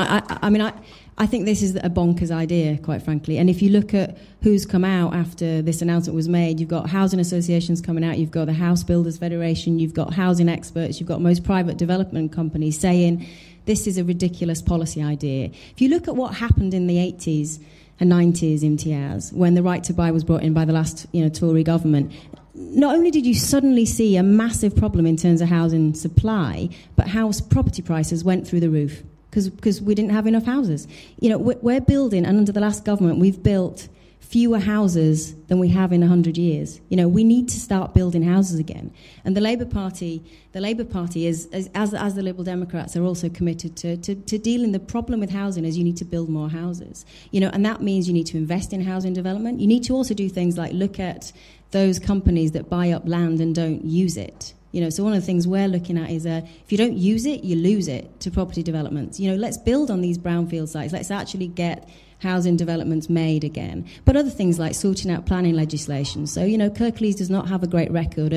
I think this is a bonkers idea, quite frankly. And if you look at who's come out after this announcement was made, you've got housing associations coming out, you've got the House Builders Federation, you've got housing experts, you've got most private development companies saying this is a ridiculous policy idea. If you look at what happened in the 80s and 90s, Imtiaz, when the right to buy was brought in by the last Tory government, not only did you suddenly see a massive problem in terms of housing supply, but house property prices went through the roof because we didn't have enough houses. We're building, and under the last government, we've built fewer houses than we have in 100 years. We need to start building houses again. And the Labour Party is, as the Liberal Democrats, are also committed to dealing the problem with housing as you need to build more houses. And that means you need to invest in housing development. You need to also do things like look at those companies that buy up land and don't use it. So one of the things we're looking at is if you don't use it, you lose it to property developments. Let's build on these brownfield sites. Let's actually get housing developments made again. But other things like sorting out planning legislation. So, Kirklees does not have a great record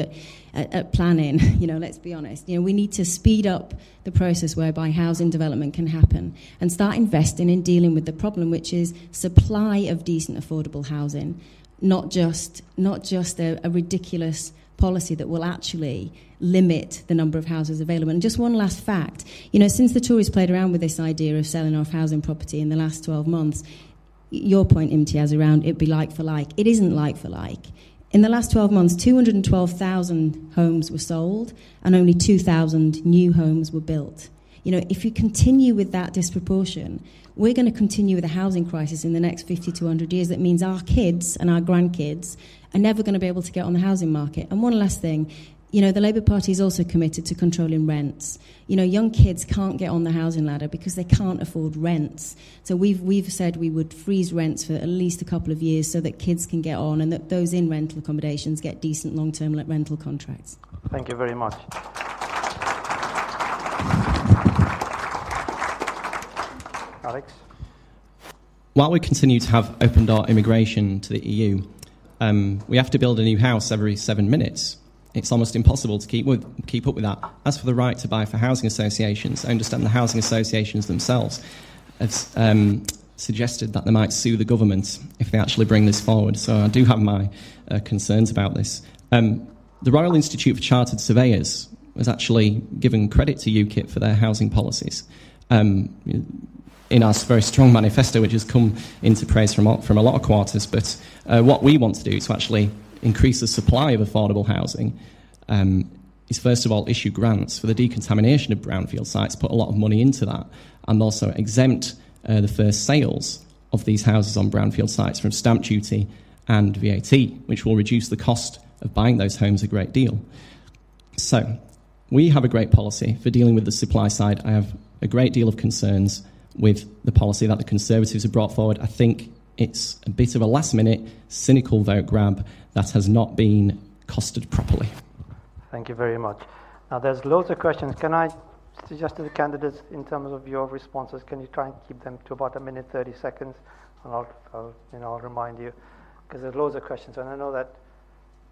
at planning, let's be honest. We need to speed up the process whereby housing development can happen and start investing in dealing with the problem, which is supply of decent, affordable housing, not just a ridiculous policy that will actually limit the number of houses available. And just one last fact, since the Tories played around with this idea of selling off housing property in the last 12 months, your point, Imtiaz, around it be like for like, it isn't like for like. In the last 12 months, 212,000 homes were sold and only 2,000 new homes were built. If you continue with that disproportion, we're going to continue with a housing crisis in the next 50 to 100 years. That means our kids and our grandkids are never going to be able to get on the housing market. And one last thing, the Labour Party is also committed to controlling rents. Young kids can't get on the housing ladder because they can't afford rents. So we've said we would freeze rents for at least a couple of years so that kids can get on and that those in rental accommodations get decent long-term rental contracts. Thank you very much. Alex? While we continue to have open-door immigration to the EU, we have to build a new house every 7 minutes. It's almost impossible to keep up with that. As for the right to buy for housing associations, I understand the housing associations themselves have suggested that they might sue the government if they actually bring this forward. So I do have my concerns about this. The Royal Institute for Chartered Surveyors was actually given credit to UKIP for their housing policies. In our very strong manifesto, which has come into praise from a lot of quarters. But what we want to do to actually increase the supply of affordable housing is, first of all, issue grants for the decontamination of brownfield sites, put a lot of money into that, and also exempt the first sales of these houses on brownfield sites from stamp duty and VAT, which will reduce the cost of buying those homes a great deal. So we have a great policy for dealing with the supply side. I have a great deal of concerns with the policy that the Conservatives have brought forward. I think it's a bit of a last-minute, cynical vote grab that has not been costed properly. Thank you very much. Now, there's loads of questions. Can I suggest to the candidates, in terms of your responses, can you try and keep them to about 1 minute 30 seconds? And I'll remind you, because there's loads of questions. And I know that,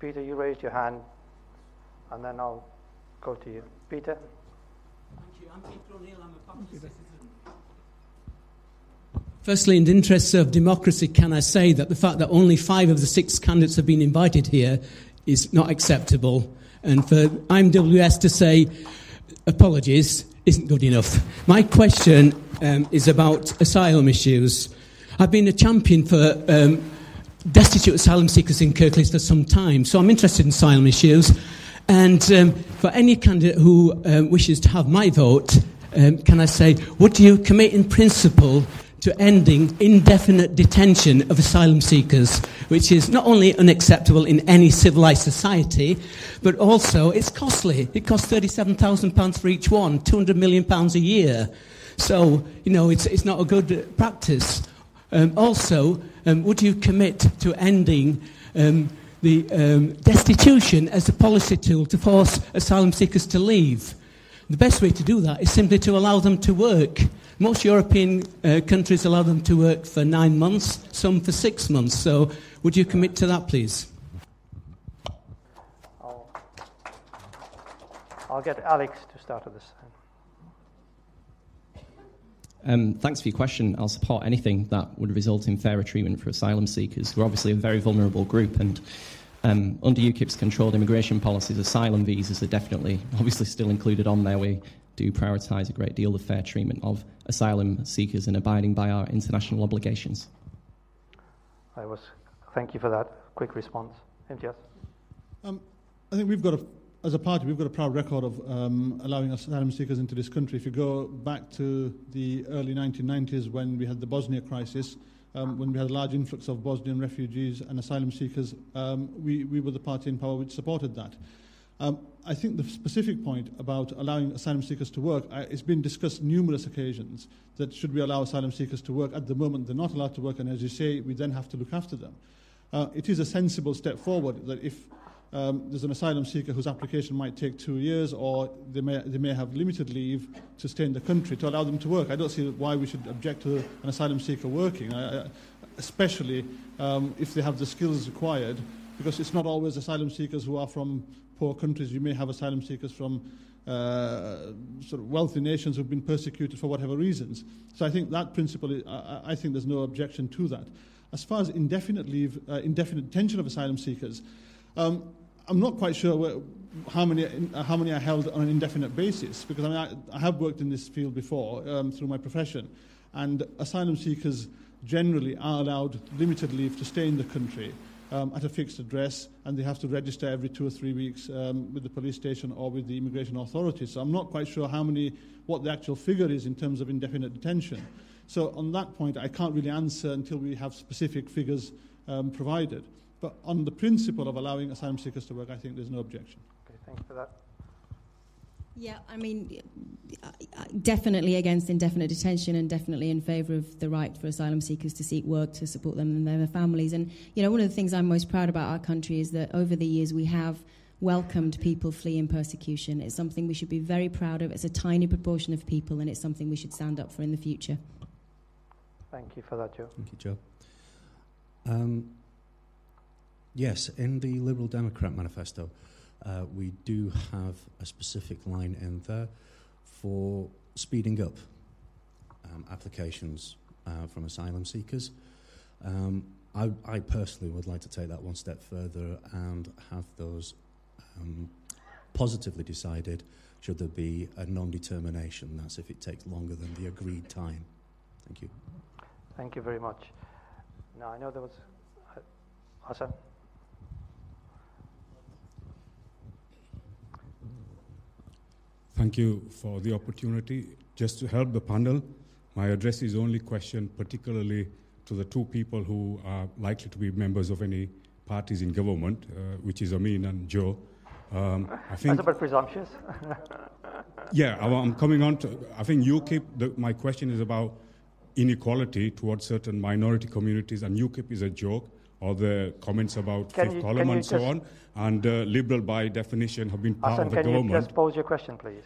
Peter, you raised your hand, and then I'll go to you. Peter? Thank you. I'm Peter O'Neill. I'm a Batley citizen. Firstly, in the interests of democracy, can I say that the fact that only 5 of the 6 candidates have been invited here is not acceptable, and for IMWS to say apologies isn't good enough. My question is about asylum issues. I've been a champion for destitute asylum seekers in Kirklees for some time, so I'm interested in asylum issues. And for any candidate who wishes to have my vote, can I say, would you commit in principle to ending indefinite detention of asylum seekers, which is not only unacceptable in any civilised society, but also it's costly. It costs £37,000 for each one, £200 million a year. So, it's not a good practice. Also, would you commit to ending the destitution as a policy tool to force asylum seekers to leave? The best way to do that is simply to allow them to work. Most European countries allow them to work for 9 months, some for 6 months. So would you commit to that, please? I'll get Alex to start with this. Thanks for your question. I'll support anything that would result in fairer treatment for asylum seekers, who are obviously a very vulnerable group. And under UKIP's controlled immigration policies, asylum visas are definitely, obviously, still included on there. We do prioritise a great deal of fair treatment of asylum seekers and abiding by our international obligations. Thank you for that quick response. MTS? I think as a party, we've got a proud record of allowing asylum seekers into this country. If you go back to the early 1990s, when we had the Bosnia crisis, when we had a large influx of Bosnian refugees and asylum seekers, we were the party in power which supported that. I think the specific point about allowing asylum seekers to work, it's been discussed numerous occasions that should we allow asylum seekers to work. At the moment, they're not allowed to work, and as you say, we then have to look after them. It is a sensible step forward that if there's an asylum seeker whose application might take 2 years, or they may have limited leave to stay in the country, to allow them to work. I don't see why we should object to an asylum seeker working, especially if they have the skills required, because it's not always asylum seekers who are from poor countries. You may have asylum seekers from sort of wealthy nations who've been persecuted for whatever reasons. So I think that principle, I think there's no objection to that. As far as indefinite detention of asylum seekers, I'm not quite sure how many are held on an indefinite basis, because I have worked in this field before through my profession, and asylum seekers generally are allowed limited leave to stay in the country at a fixed address, and they have to register every 2 or 3 weeks with the police station or with the immigration authorities. So I'm not quite sure what the actual figure is in terms of indefinite detention. So on that point, I can't really answer until we have specific figures provided. But on the principle of allowing asylum seekers to work, I think there's no objection. Okay, thanks for that. Yeah, I mean, definitely against indefinite detention, and definitely in favour of the right for asylum seekers to seek work to support them and their families. And, one of the things I'm most proud about our country is that over the years we have welcomed people fleeing persecution. It's something we should be very proud of. It's a tiny proportion of people, and it's something we should stand up for in the future. Thank you for that, Joe. Thank you, Joe. Yes, in the Liberal Democrat manifesto, we do have a specific line in there for speeding up applications from asylum seekers. I personally would like to take that one step further and have those positively decided should there be a non-determination. That's if it takes longer than the agreed time. Thank you. Thank you very much. Now, I know there was... Hassan? Thank you for the opportunity. Just to help the panel, my address is only questioned particularly to the 2 people who are likely to be members of any parties in government, which is Amin and Joe. I think that's a bit presumptuous. Yeah, I'm coming on to, I think UKIP, my question is about inequality towards certain minority communities, and UKIP is a joke, or the comments about fifth column and so on, and Liberal by definition have been part of the government. Can you just pose your question, please?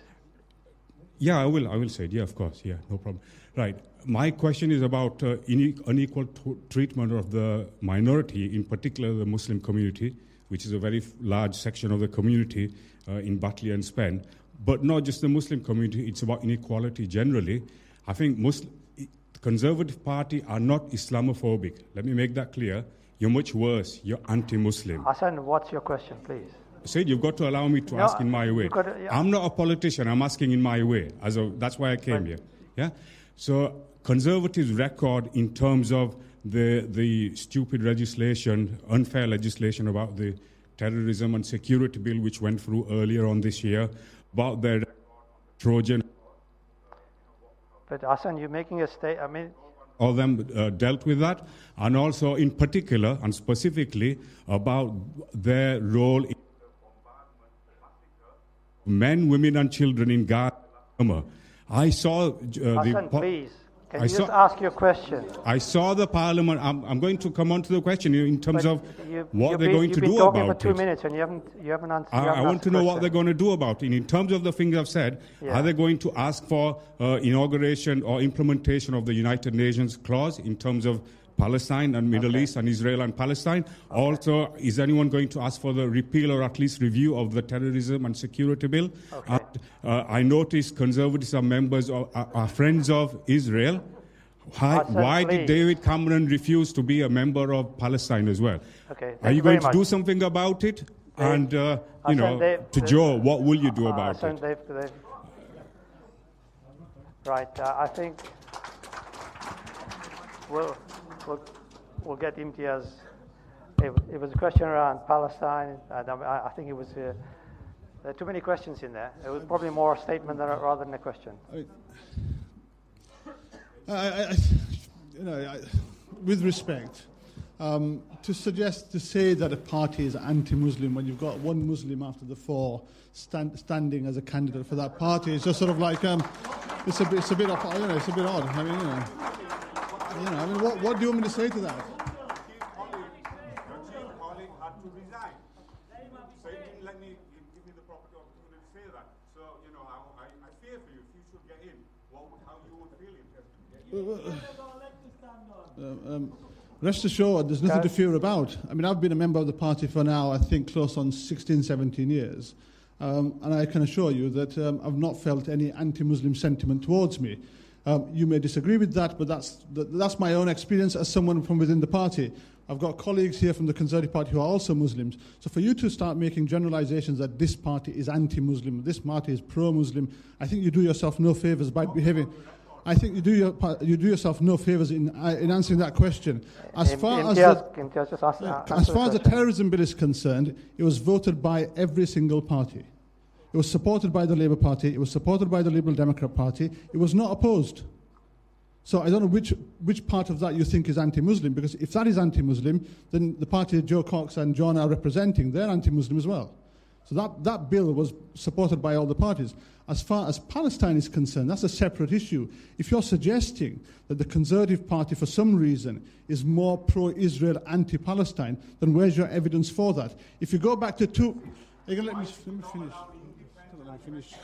Yeah, I will say it. Yeah, of course. Yeah, no problem. Right. My question is about unequal treatment of the minority, in particular the Muslim community, which is a very large section of the community in Batley and Spen. But not just the Muslim community, it's about inequality generally. I think the Conservative Party are not Islamophobic. Let me make that clear. You're much worse. You're anti-Muslim. Hassan, what's your question, please? Said you've got to allow me to ask in my way. I'm not a politician. I'm asking in my way. That's why I came here. Yeah. So Conservatives' record in terms of the stupid legislation, unfair legislation about the terrorism and security bill, which went through earlier on this year, about their Trojan. But Hassan, you're making a statement. I mean, all of them dealt with that, and also in particular and specifically about their role in men, women, and children in Gaza. I saw Hassan, please. Can you just ask your question? I saw the Parliament. I'm going to come on to the question in terms of what they're going to do about it. You've been talking for 2 minutes and you haven't answered. I want to know what they're going to do about it. In terms of the things I've said, are they going to ask for inauguration or implementation of the United Nations clause in terms of Palestine and Middle East and Israel and Palestine? Also, is anyone going to ask for the repeal or at least review of the terrorism and security bill? I noticed Conservatives are members of, are friends of Israel. Why did David Cameron refuse to be a member of Palestine as well? Are you going to do something about it? And, to Joe, what will you do about it? Right, I think we'll get Imtiaz. It was a question around Palestine, and I think it was there are too many questions in there. It was probably more a statement rather than a question. With respect, to say that a party is anti-Muslim when you've got one Muslim after the four standing as a candidate for that party is just sort of like it's a bit it's a bit odd. I mean, what do you want me to say to that? Rest assured, there's nothing to fear about. I mean, I've been a member of the party for now, I think, close on 16, 17 years. And I can assure you that I've not felt any anti-Muslim sentiment towards me. You may disagree with that, but that's my own experience as someone from within the party. I've got colleagues here from the Conservative Party who are also Muslims. So for you to start making generalizations that this party is anti-Muslim, this party is pro-Muslim, I think you do yourself no favors by behaving. I think you do yourself no favors in answering that question. As far as the terrorism bill is concerned, it was voted by every single party. It was supported by the Labour Party. It was supported by the Liberal Democrat Party. It was not opposed. So I don't know which part of that you think is anti-Muslim, because if that is anti-Muslim, then the party that Joe Cox and John are representing, they're anti-Muslim as well. So that bill was supported by all the parties. As far as Palestine is concerned, that's a separate issue. If you're suggesting that the Conservative Party, for some reason, is more pro-Israel, anti-Palestine, then where's your evidence for that? If you go back to let me finish.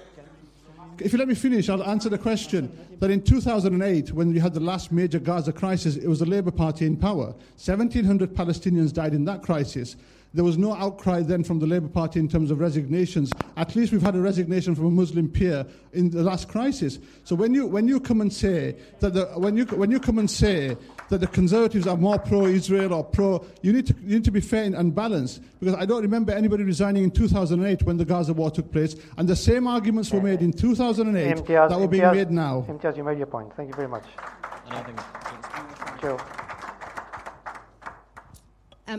If you let me finish, I'll answer the question. That in 2008, when we had the last major Gaza crisis, it was the Labour Party in power. 1,700 Palestinians died in that crisis. There was no outcry then from the Labour Party in terms of resignations. At least we've had a resignation from a Muslim peer in the last crisis. So when you come and say that the Conservatives are more pro-Israel or pro, you need to be fair and balanced, because I don't remember anybody resigning in 2008 when the Gaza war took place, and the same arguments were made in 2008 that were being made now. Imtiaz, you made your point. Thank you very much. Joe.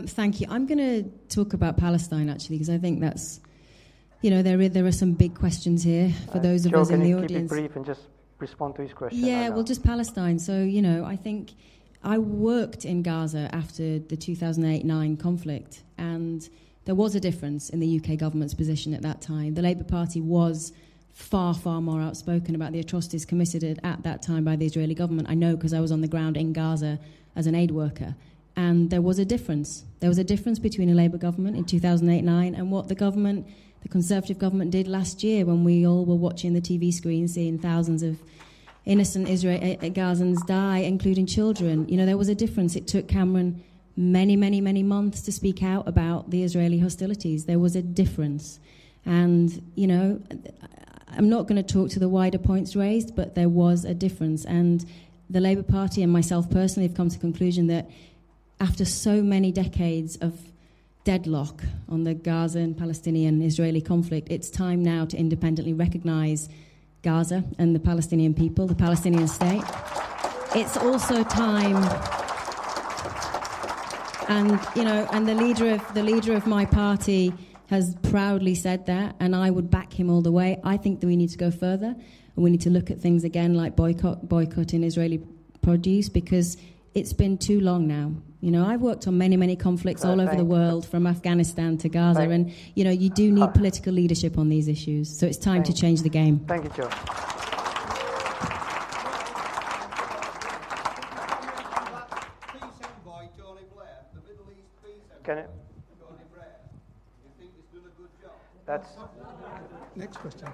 Thank you. I'm going to talk about Palestine, actually, because I think that's, there are some big questions here for those of us in the audience. Keep it brief and just respond to his question? Yeah, well, just Palestine. So, I think I worked in Gaza after the 2008-9 conflict, and there was a difference in the UK government's position at that time. The Labour Party was far, far more outspoken about the atrocities committed at that time by the Israeli government. I know because I was on the ground in Gaza as an aid worker. And there was a difference. There was a difference between a Labour government in 2008-9 and what the Conservative government did last year when we all were watching the TV screen, seeing thousands of innocent Gazans die, including children. You know, there was a difference. It took Cameron many, many, many months to speak out about the Israeli hostilities. There was a difference. And, you know, I'm not going to talk to the wider points raised, but there was a difference. And the Labour Party and myself personally have come to the conclusion that after so many decades of deadlock on the Gaza and Palestinian-Israeli conflict, it's time now to independently recognise Gaza and the Palestinian people, the Palestinian state. It's also time, and you know, and the leader of my party has proudly said that, and I would back him all the way. I think that we need to go further, and we need to look at things again like boycotting Israeli produce, because it's been too long now. You know, I've worked on many, many conflicts all over the world, from Afghanistan to Gaza, and, you know, you do need political leadership on these issues. So it's time to change the game. Thank you, Joe. Can it? That's next question.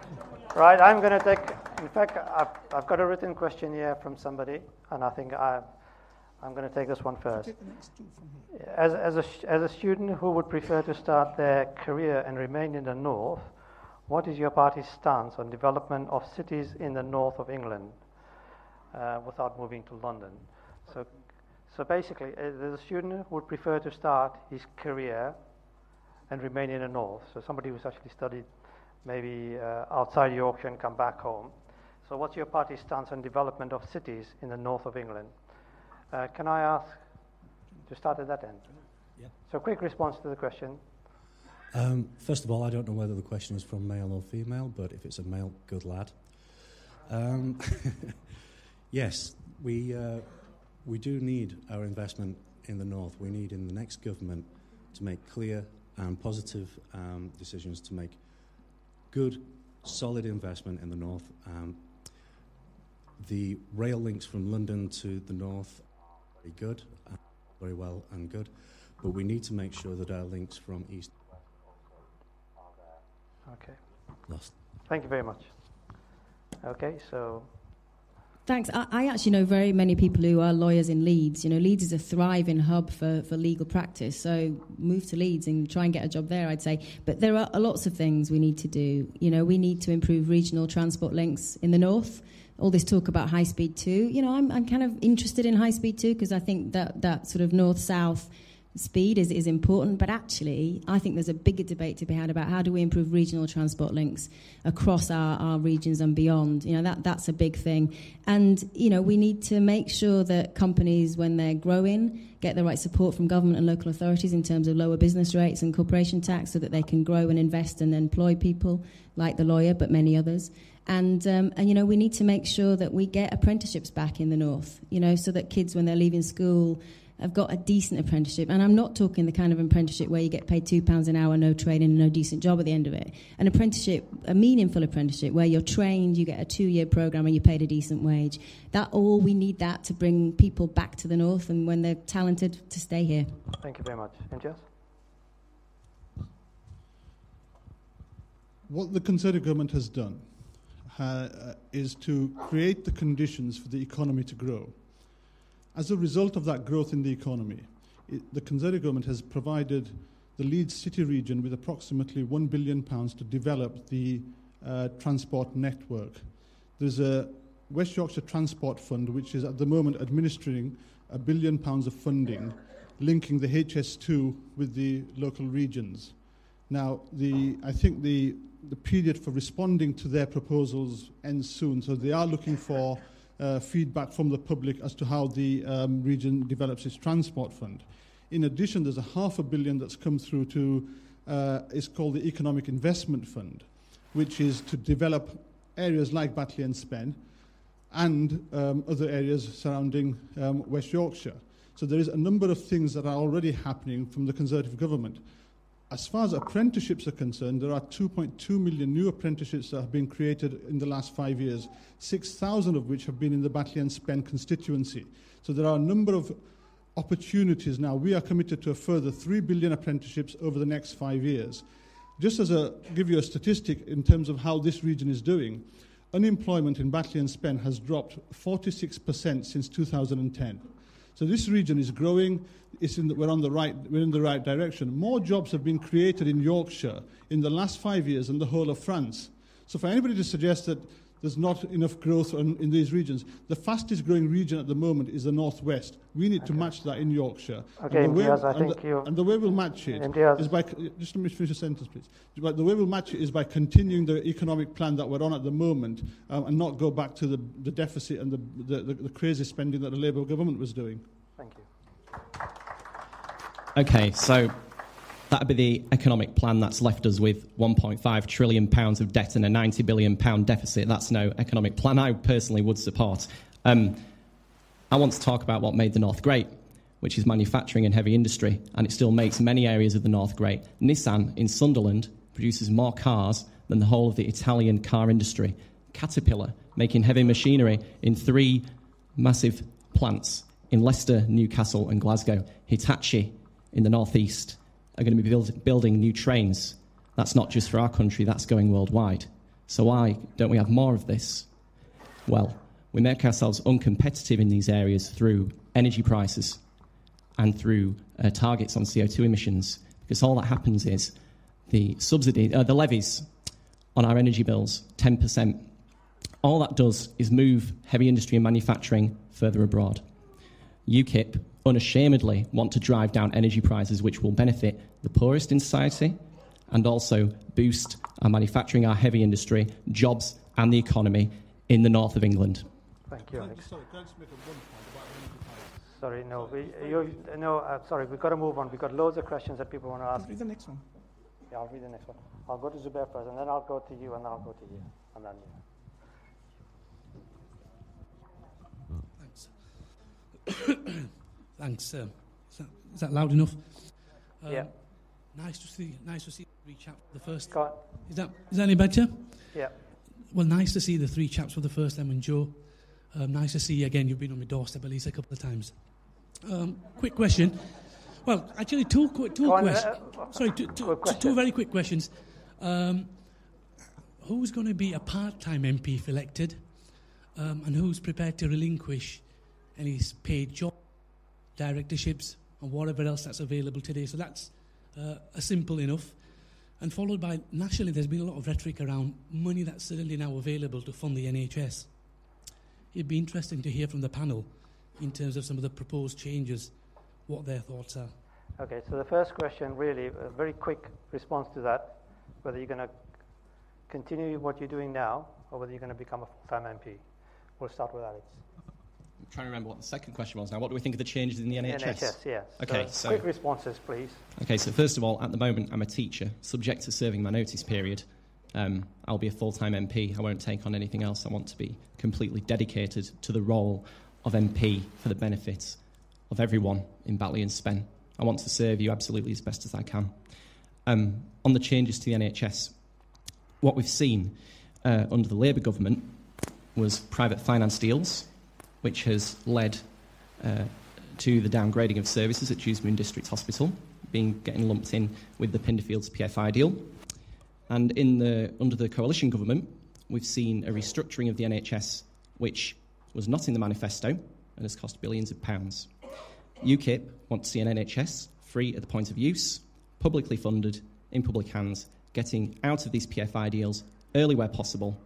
Right, I'm going to take. In fact, I've got a written question here from somebody, and I think I'm going to take this one first. As a student who would prefer to start their career and remain in the north, what is your party's stance on development of cities in the north of England without moving to London? So basically, there's a student who would prefer to start his career and remain in the north. So somebody who's actually studied maybe outside Yorkshire and come back home. So what's your party's stance on development of cities in the north of England? Can I ask to start at that end? Yeah. So quick response to the question. First of all, I don't know whether the question is from male or female, but if it's a male, good lad. Yes, we do need our investment in the north. We need in the next government to make clear and positive decisions to make good, solid investment in the north. The rail links from London to the north are very good, very well and good, but we need to make sure that our links from east to west also are there. Okay. Lost. Thank you very much. Okay, so... Thanks. I actually know very many people who are lawyers in Leeds. You know, Leeds is a thriving hub for legal practice, so move to Leeds and try and get a job there, I'd say. But there are lots of things we need to do. You know, we need to improve regional transport links in the north. All this talk about high speed too. You know, I'm kind of interested in high speed too, because I think that sort of north-south speed is important, but actually I think there's a bigger debate to be had about how do we improve regional transport links across our regions and beyond. You know, that's a big thing. And, you know, we need to make sure that companies, when they're growing, get the right support from government and local authorities in terms of lower business rates and corporation tax, so that they can grow and invest and employ people like the lawyer, but many others. And you know, we need to make sure that we get apprenticeships back in the north, you know, so that kids, when they're leaving school, have got a decent apprenticeship. And I'm not talking the kind of apprenticeship where you get paid £2 an hour, no training, and no decent job at the end of it. An apprenticeship, a meaningful apprenticeship, where you're trained, you get a 2-year programme and you're paid a decent wage. We need that to bring people back to the north, and when they're talented, to stay here. Thank you very much. And Jess? What the Conservative government has done is to create the conditions for the economy to grow. As a result of that growth in the economy, the Conservative government has provided the Leeds City region with approximately £1 billion to develop the transport network. There's a West Yorkshire Transport Fund, which is at the moment administering £1 billion of funding, linking the HS2 with the local regions. Now, I think the period for responding to their proposals ends soon, so they are looking for feedback from the public as to how the region develops its transport fund. In addition, there's a £500 million that's come through to, it's called the Economic Investment Fund, which is to develop areas like Batley Spen and other areas surrounding West Yorkshire. So there is a number of things that are already happening from the Conservative government. As far as apprenticeships are concerned, there are 2.2 million new apprenticeships that have been created in the last 5 years, 6,000 of which have been in the Batley Spen constituency. So there are a number of opportunities now. We are committed to a further 3 billion apprenticeships over the next 5 years. Just as give you a statistic in terms of how this region is doing, unemployment in Batley Spen has dropped 46% since 2010. So this region is growing. We're in the right direction. More jobs have been created in Yorkshire in the last 5 years than the whole of France. So for anybody to suggest that there's not enough growth in these regions, the fastest growing region at the moment is the northwest. We need to match that in Yorkshire. Okay, and the way we'll match it is by just let me finish a sentence, please. But the way we'll match it is by continuing the economic plan that we're on at the moment, and not go back to the deficit and the crazy spending that the Labour government was doing. Thank you. Okay, so that would be the economic plan that's left us with £1.5 trillion of debt and a £90 billion deficit. That's no economic plan I personally would support. I want to talk about what made the North great, which is manufacturing and heavy industry, and it still makes many areas of the North great. Nissan in Sunderland produces more cars than the whole of the Italian car industry. Caterpillar making heavy machinery in 3 massive plants in Leicester, Newcastle and Glasgow. Hitachi in the northeast are going to be building new trains. That's not just for our country, that's going worldwide. So why don't we have more of this? Well, we make ourselves uncompetitive in these areas through energy prices and through targets on CO2 emissions, because all that happens is the levies on our energy bills, 10%, all that does is move heavy industry and manufacturing further abroad. UKIP unashamedly want to drive down energy prices, which will benefit the poorest in society and also boost our manufacturing, our heavy industry, jobs and the economy in the north of England. Thank you, Alex. Sorry, no, sorry, we've got to move on. We've got loads of questions that people want to ask. Read the next one. Yeah, I'll read the next one. I'll go to Zubair first, and then I'll go to you, and then I'll go to you, and then you. Thanks. Is that loud enough? Yeah. Nice to see the 3 chaps for the first. Go on. Is that any better? Yeah. Well, nice to see the 3 chaps for the first time, and Joe. Nice to see you again. You've been on my doorstep at least a couple of times. Quick question. Well, actually, two questions. Sorry, two very quick questions. Who's going to be a part-time MP if elected, and who's prepared to relinquish any paid job, directorships, and whatever else that's available today? So that's a simple enough. And followed by, nationally, there's been a lot of rhetoric around money that's suddenly now available to fund the NHS. It'd be interesting to hear from the panel in terms of some of the proposed changes, what their thoughts are. Okay, so the first question, really, a very quick response to that, whether you're going to continue what you're doing now or whether you're going to become a full-time MP. We'll start with Alex. I'm trying to remember what the second question was now. What do we think of the changes in the NHS? NHS, yes. Okay, so quick responses, please. Okay, so first of all, at the moment, I'm a teacher, subject to serving my notice period. I'll be a full-time MP. I won't take on anything else. I want to be completely dedicated to the role of MP for the benefit of everyone in Batley and Spen. I want to serve you absolutely as best as I can. On the changes to the NHS, what we've seen under the Labour government was private finance deals, which has led to the downgrading of services at Dewsbury District Hospital, getting lumped in with the Pinderfields PFI deal. And under the coalition government, we've seen a restructuring of the NHS, which was not in the manifesto and has cost billions of pounds. UKIP want to see an NHS free at the point of use, publicly funded, in public hands, getting out of these PFI deals early where possible.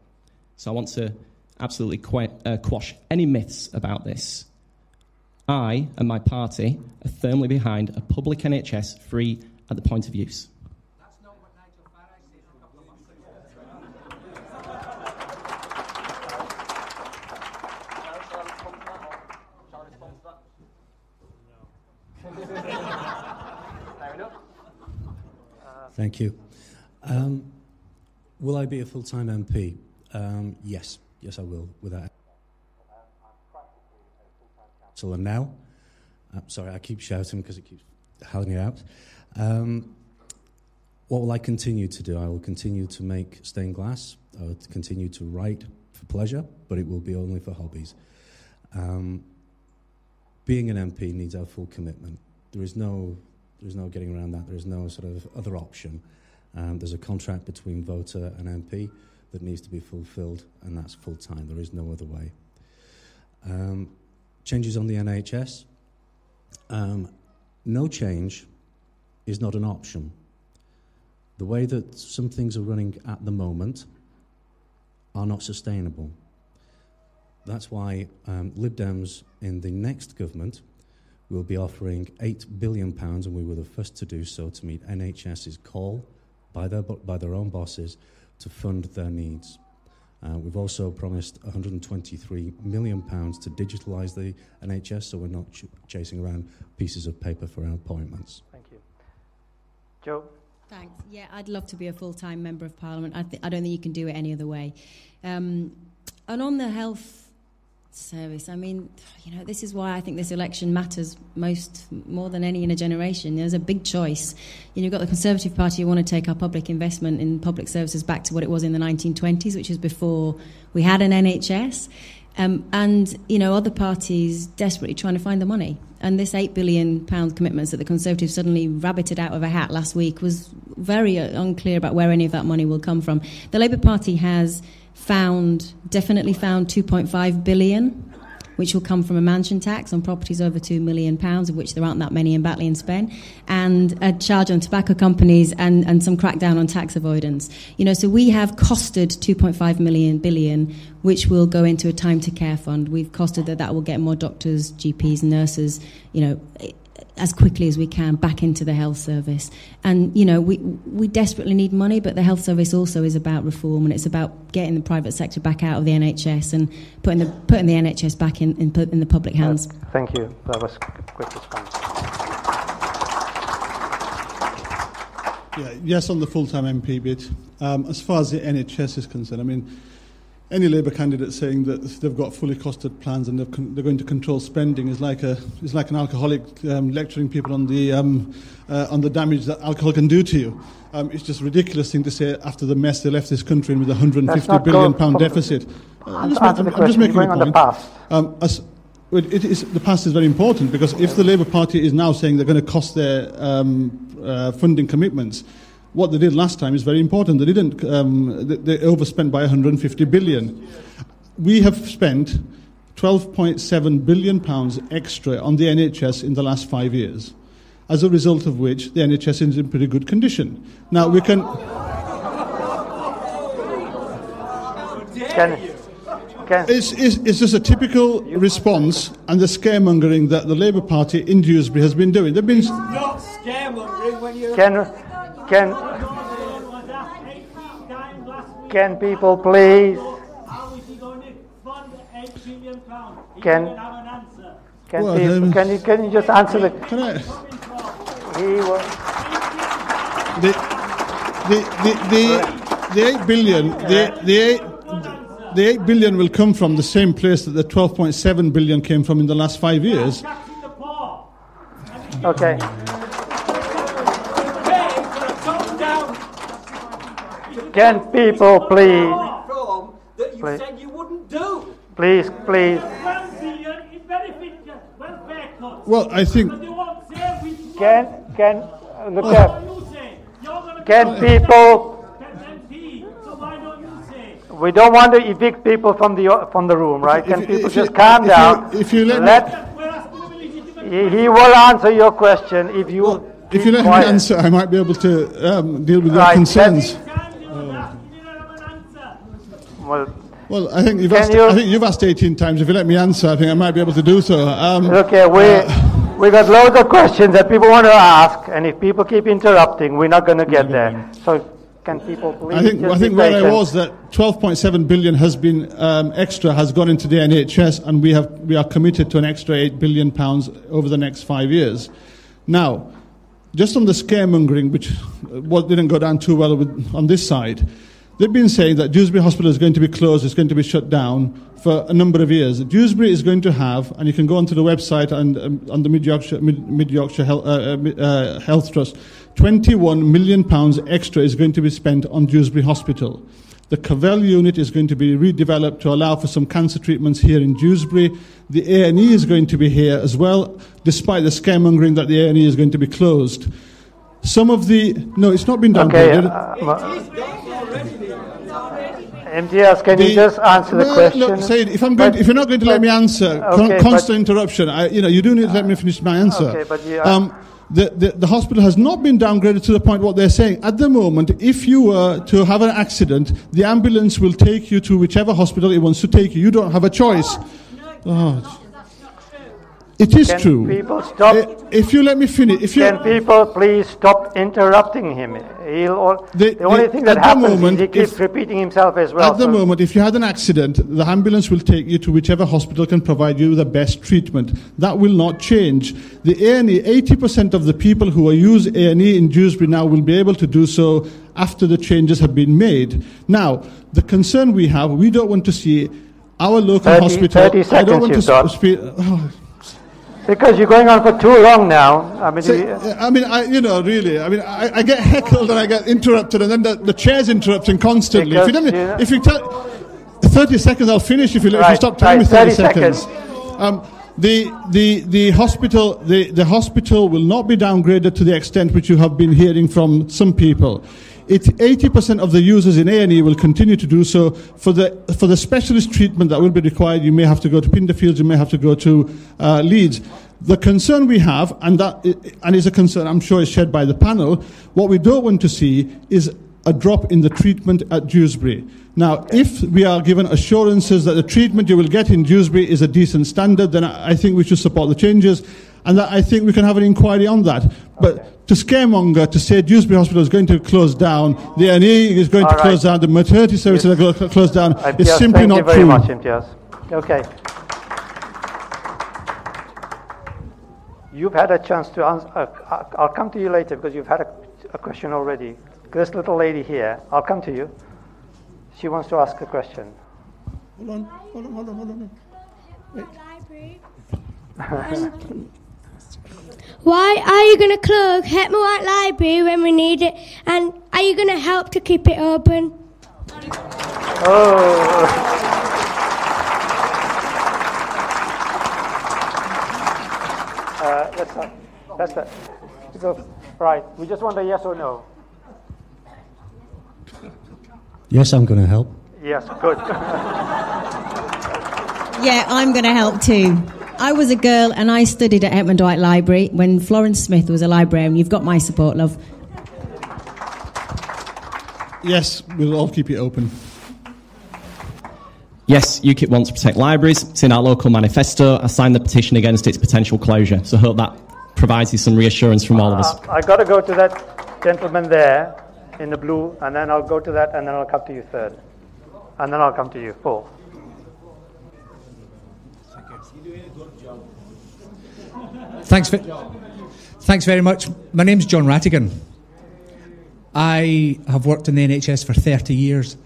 So I want to absolutely quash any myths about this. I and my party are firmly behind a public NHS free at the point of use. That's not what Nigel Farage said a couple of months ago. Thank you. Will I be a full-time MP? Yes. Yes, I will, without... So now, sorry, I keep shouting because it keeps howling it out. What will I continue to do? I will continue to make stained glass. I will continue to write for pleasure, but it will be only for hobbies. Being an MP needs our full commitment. There is no getting around that. There is no sort of other option. There's a contract between voter and MP that needs to be fulfilled, and that's full-time. There is no other way. Changes on the NHS. No change is not an option. The way that some things are running at the moment are not sustainable. That's why Lib Dems in the next government will be offering £8 billion, and we were the first to do so, to meet NHS's call by their own bosses to fund their needs. We've also promised £123 million to digitalise the NHS, so we're not chasing around pieces of paper for our appointments. Thank you. Joe? Thanks. Yeah, I'd love to be a full-time member of Parliament. I don't think you can do it any other way. And on the health service, I mean, this is why I think this election matters more than any in a generation. There's a big choice. You've got the Conservative Party who want to take our public investment in public services back to what it was in the 1920s, which is before we had an NHS. And other parties desperately trying to find the money. And this £8 billion commitments that the Conservatives suddenly rabbited out of a hat last week was very unclear about where any of that money will come from. The Labour Party has definitely found 2.5 billion, which will come from a mansion tax on properties over £2 million, of which there aren't that many in Batley and Spen, and a charge on tobacco companies and some crackdown on tax avoidance. So we have costed 2.5 billion, which will go into a time to care fund. We've costed that will get more doctors, GPs, nurses, as quickly as we can back into the health service. And, we desperately need money, but the health service also is about reform, and it's about getting the private sector back out of the NHS and putting the NHS back in the public hands. Thank you. That was a quick response. Yeah, yes, on the full-time MP bit. As far as the NHS is concerned, I mean, any Labour candidate saying that they've got fully costed plans and they're going to control spending is like an alcoholic lecturing people on the damage that alcohol can do to you. It's just a ridiculous thing to say after the mess they left this country in with a £150 billion deficit. I'm just making a point. The past is very important, because if the Labour Party is now saying they're going to cost their funding commitments, what they did last time is very important. They didn't. They overspent by 150 billion. We have spent £12.7 billion extra on the NHS in the last 5 years, as a result of which the NHS is in pretty good condition. Now we can. It's just a typical response and the scaremongering that the Labour Party in Dewsbury has been doing. They've been. It's not scaremongering when you're. Can people please? How is he going to fund £8 billion? Can you just answer the? Can I? The 8 billion. The 8 billion will come from the same place that the 12.7 billion came from in the last 5 years. Okay. Can people please? That you said you wouldn't do. Please. Well, I think. Can people? We don't want to evict people from the room, right? Can people just calm down? If you let he will answer your question if you. If you let me answer, I might be able to deal with your concerns. Well, I think you've asked 18 times. If you let me answer, I think I might be able to do so. Okay, we got loads of questions that people want to ask, and if people keep interrupting, we're not going to get there. So, can people please? I think where I was that 12.7 billion has been extra has gone into the NHS, and we are committed to an extra £8 billion over the next 5 years. Now, just on the scaremongering, which didn't go down too well on this side. they've been saying that Dewsbury Hospital is going to be closed, it's going to be shut down for a number of years. Dewsbury is going to have, and you can go onto the website and on the Mid Yorkshire Health Trust, £21 million extra is going to be spent on Dewsbury Hospital. The Cavell unit is going to be redeveloped to allow for some cancer treatments here in Dewsbury. The A&E is going to be here as well, despite the scaremongering that the A&E is going to be closed. Some of the... No, it's not been downgraded. MTS, can you just answer the question? Look, Said, if you're not going to let me answer, constant interruption, you do need to let me finish my answer. Okay, but the hospital has not been downgraded to the point what they're saying. At the moment, if you were to have an accident, the ambulance will take you to whichever hospital it wants to take you. You don't have a choice. It is true. Can people stop? If you let me finish. Can people please stop interrupting him? The only thing that happens is he keeps repeating himself as well. At the moment, if you had an accident, the ambulance will take you to whichever hospital can provide you the best treatment. That will not change. The A&E, 80% of the people who use A&E in Dewsbury now will be able to do so after the changes have been made. Now, the concern we have, we don't want to see our local hospital... 30 seconds because you're going on for too long now. I get heckled and I get interrupted, and then the chair's interrupting constantly. If you tell 30 seconds, I'll finish. If you stop time with 30 seconds. The hospital will not be downgraded to the extent which you have been hearing from some people. 80% of the users in A&E will continue to do so. For the specialist treatment that will be required, you may have to go to Pinderfields, you may have to go to Leeds. The concern we have, and is a concern I'm sure is shared by the panel, what we don't want to see is a drop in the treatment at Dewsbury. Now, if we are given assurances that the treatment you will get in Dewsbury is a decent standard, then I think we should support the changes, and that I think we can have an inquiry on that. But to scaremonger, to say Dewsbury Hospital is going to close down, the A&E is going to close down, the maternity services are going to close down, is simply not true. Thank you very much, MTS. Okay. You've had a chance to answer. I'll come to you later because you've had a question already. This little lady here, I'll come to you. She wants to ask a question. Hold on. Wait. Why are you going to close Hikmah White Library when we need it? And are you going to help to keep it open? That's that. Right. We just want a yes or no. Yes, I'm going to help. Yes, good. Yeah, I'm going to help too. I was a girl and I studied at Hikmah White Library when Florence Smith was a librarian. You've got my support, love. Yes, we'll all keep it open. Yes, UKIP wants to protect libraries. It's in our local manifesto. I signed the petition against its potential closure, so I hope that provides you some reassurance from all of us. I've got to go to that gentleman there in the blue, and then I'll go to that, and then I'll come to you third. And then I'll come to you, Paul. Thanks very much. My name's John Rattigan. I have worked in the NHS for 30 years.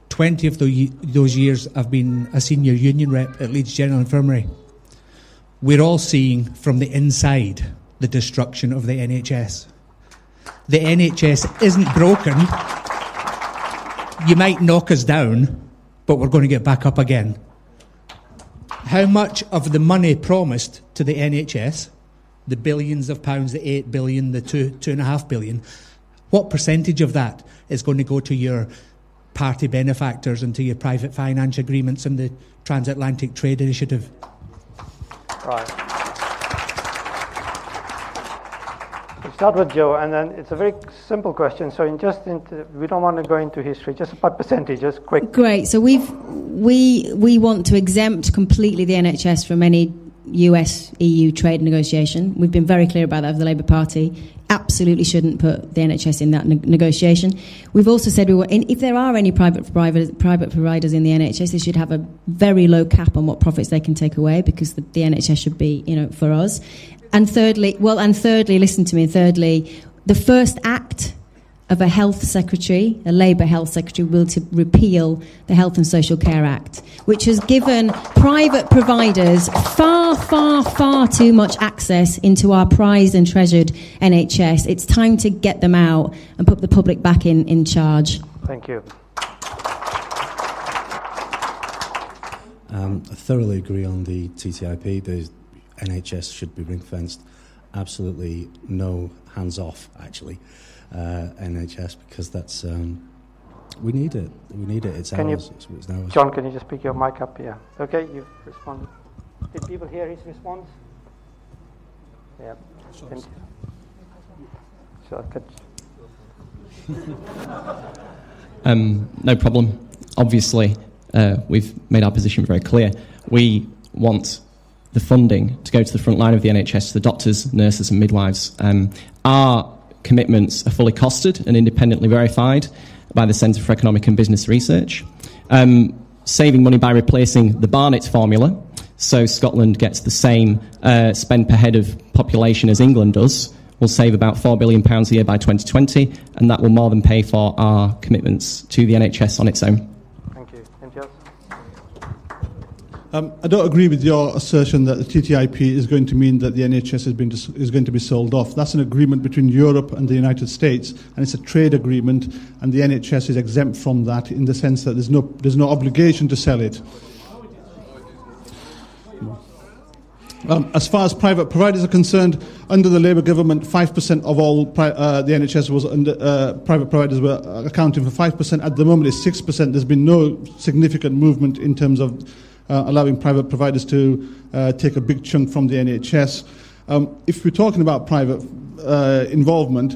20 of those years I've been a senior union rep at Leeds General Infirmary. We're all seeing from the inside the destruction of the NHS. The NHS isn't broken. You might knock us down, but we're going to get back up again. How much of the money promised to the NHS, the billions of pounds, the 8 billion, the 2.5 billion, what percentage of that is going to go to your party benefactors and to your private finance agreements and the Transatlantic Trade Initiative? Right. We'll start with Joe, and then it's a very simple question. So we don't want to go into history, just about percentages, quick. Great. So we want to exempt completely the NHS from any US-EU trade negotiation. We've been very clear about that of the Labour Party. Absolutely shouldn't put the NHS in that negotiation. We've also said if there are any private providers in the NHS, they should have a very low cap on what profits they can take away, because the NHS should be, for us. And thirdly, listen to me. Thirdly, the first act of a health secretary, a Labour health secretary, will to repeal the Health and Social Care Act, which has given private providers far, far, far too much access into our prized and treasured NHS. It's time to get them out and put the public back in charge. Thank you. I thoroughly agree on the TTIP. The NHS should be ring-fenced. Absolutely no hands-off, actually, NHS, because that's... we need it. We need it. It's ours. It's ours. John, can you just pick your mic up here? Okay, you've responded. Did people hear his response? Yeah. No problem. Obviously, we've made our position very clear. We want the funding to go to the front line of the NHS, the doctors, nurses and midwives. Our commitments are fully costed and independently verified by the Centre for Economic and Business Research. Saving money by replacing the Barnett formula, so Scotland gets the same spend per head of population as England does, will save about £4 billion a year by 2020, and that will more than pay for our commitments to the NHS on its own. Thank you. And Jos? I don't agree with your assertion that the TTIP is going to mean that the NHS is going to be sold off. That's an agreement between Europe and the United States, and it's a trade agreement, and the NHS is exempt from that in the sense that there's no obligation to sell it. As far as private providers are concerned, under the Labour government, 5% of all the NHS was under private providers were accounting for 5%. At the moment, it's 6%. There's been no significant movement in terms of allowing private providers to take a big chunk from the NHS. If we're talking about private involvement,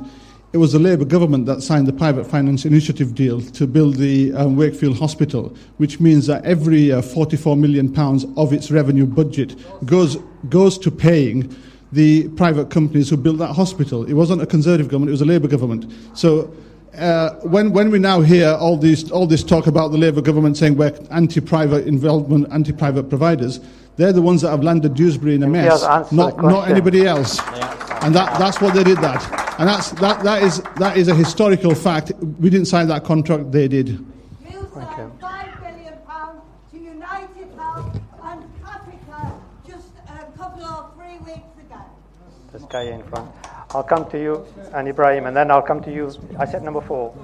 it was the Labour government that signed the Private Finance Initiative deal to build the Wakefield Hospital, which means that every £44 million of its revenue budget goes to paying the private companies who built that hospital. It wasn't a Conservative government, it was a Labour government. So when we now hear all this talk about the Labour government saying we're anti-private involvement, anti-private providers, they're the ones that have landed Dewsbury in a mess, not anybody else. And that's what they did that. And that is a historical fact. We didn't sign that contract, they did. You signed £5 billion to United Health and Capica just a couple of 3 weeks ago. This guy in front. I'll come to you, and Ibrahim, and then I'll come to you. I said number 4.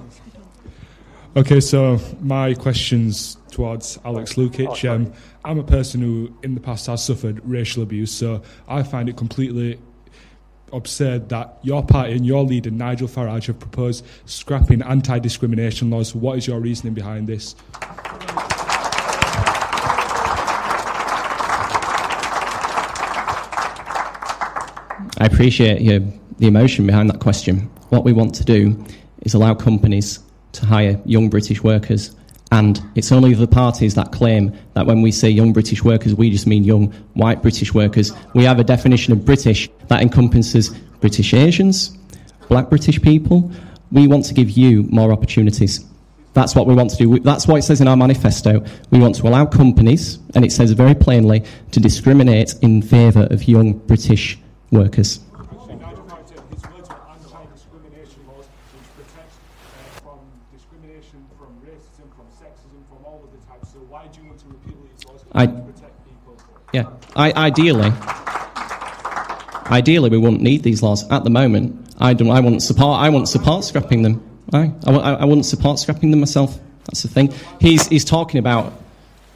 Okay, so my question's towards Alex Lukic. I'm a person who in the past has suffered racial abuse, so I find it completely absurd that your party and your leader, Nigel Farage, have proposed scrapping anti-discrimination laws. What is your reasoning behind this? I appreciate the emotion behind that question. What we want to do is allow companies to hire young British workers, and it's only the parties that claim that when we say young British workers, we just mean young white British workers. We have a definition of British that encompasses British Asians, black British people. We want to give you more opportunities. That's what we want to do. That's what it says in our manifesto. We want to allow companies, and it says very plainly, to discriminate in favour of young British workers. Ideally, we wouldn't need these laws. At the moment, I wouldn't support scrapping them. I wouldn't support scrapping them myself. That's the thing. He's talking about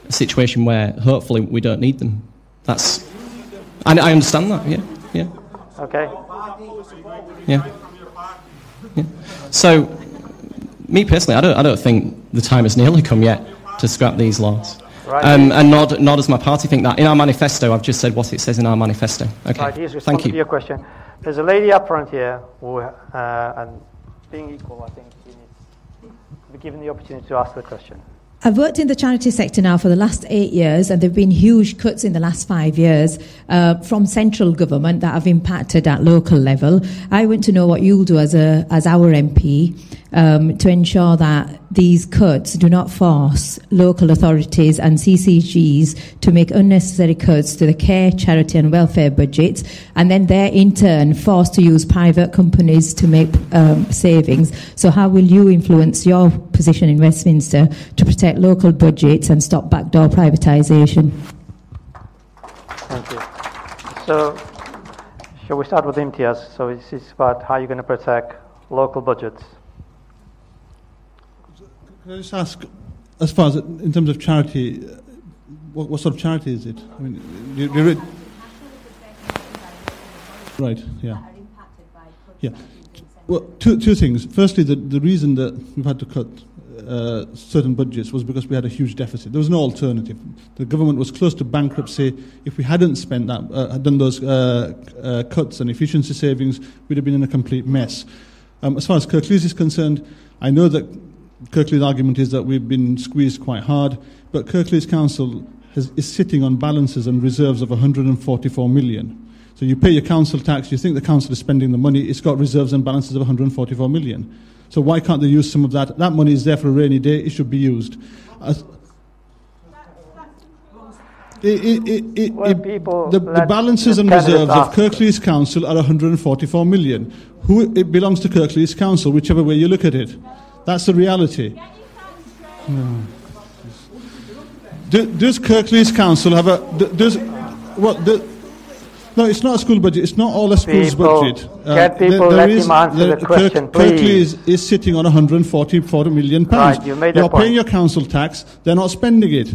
a situation where hopefully we don't need them. And I understand that. Yeah. Okay. Yeah. So, me personally, I don't think the time has nearly come yet to scrap these laws. Right. And nor does my party think that. In our manifesto, I've just said what it says in our manifesto. Okay. Right, he's responding to your question. There's a lady up front here who, and being equal, I think she needs to be given the opportunity to ask the question. I've worked in the charity sector now for the last 8 years, and there have been huge cuts in the last 5 years from central government that have impacted at local level. I want to know what you'll do as our MP to ensure that these cuts do not force local authorities and CCGs to make unnecessary cuts to the care, charity and welfare budgets, and then they're in turn forced to use private companies to make savings. So how will you influence your position in Westminster to protect local budgets and stop backdoor privatisation? Thank you. So, shall we start with Imtiaz? So this is about how you're going to protect local budgets. Can I just ask, as far as in terms of charity, what sort of charity is it? I mean, right, yeah. Yeah. Well, two things. Firstly, the reason that we've had to cut certain budgets was because we had a huge deficit. There was no alternative. The government was close to bankruptcy. If we hadn't spent that, had done those cuts and efficiency savings, we'd have been in a complete mess. As far as Kirklees is concerned, I know that Kirklees' argument is that we've been squeezed quite hard, but Kirklees Council is sitting on balances and reserves of 144 million. So you pay your council tax, you think the council is spending the money, it's got reserves and balances of 144 million. So why can't they use some of that? That money is there for a rainy day, it should be used. The balances and reserves of Kirklees Council are 144 million. It belongs to Kirklees Council, whichever way you look at it. That's the reality. Does Kirklees Council have a... No, it's not a school budget. It's not all a school's budget. Let him answer the question, please. Kirklees is sitting on 144 million pounds. Right, you made You're that point. paying your council tax. They're not spending it.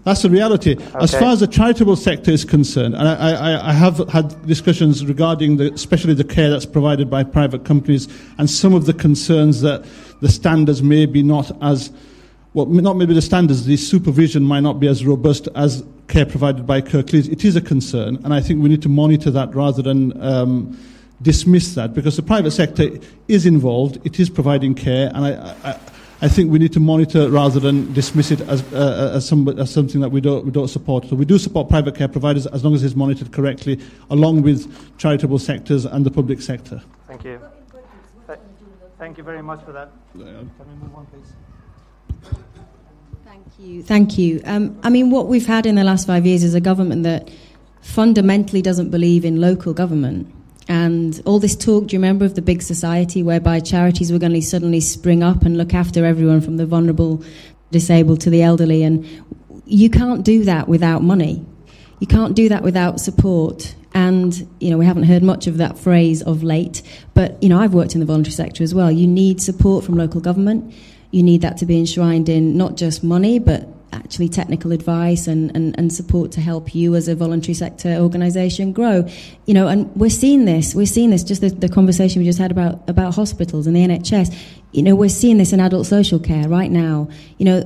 That's the reality. Okay. As far as the charitable sector is concerned, and I have had discussions regarding especially the care that's provided by private companies and some of the concerns that the standards may be not as, well, not maybe the standards, the supervision might not be as robust as care provided by Kirklees. It is a concern, and I think we need to monitor that rather than dismiss that, because the private sector is involved, it is providing care, and I think we need to monitor rather than dismiss it as something that we don't support. So we do support private care providers as long as it's monitored correctly, along with charitable sectors and the public sector. Thank you. Thank you very much for that. Can we move on, please? Thank you. I mean, what we've had in the last 5 years is a government that fundamentally doesn't believe in local government. And all this talk, do you remember, of the big society whereby charities were going to suddenly spring up and look after everyone from the vulnerable, disabled to the elderly? And you can't do that without money. You can't do that without support. And, you know, we haven't heard much of that phrase of late. But, you know, I've worked in the voluntary sector as well. You need support from local government. You need that to be enshrined in not just money, but actually technical advice and support to help you as a voluntary sector organisation grow. You know, and we're seeing this, just the conversation we just had about hospitals and the NHS. You know, we're seeing this in adult social care right now. You know,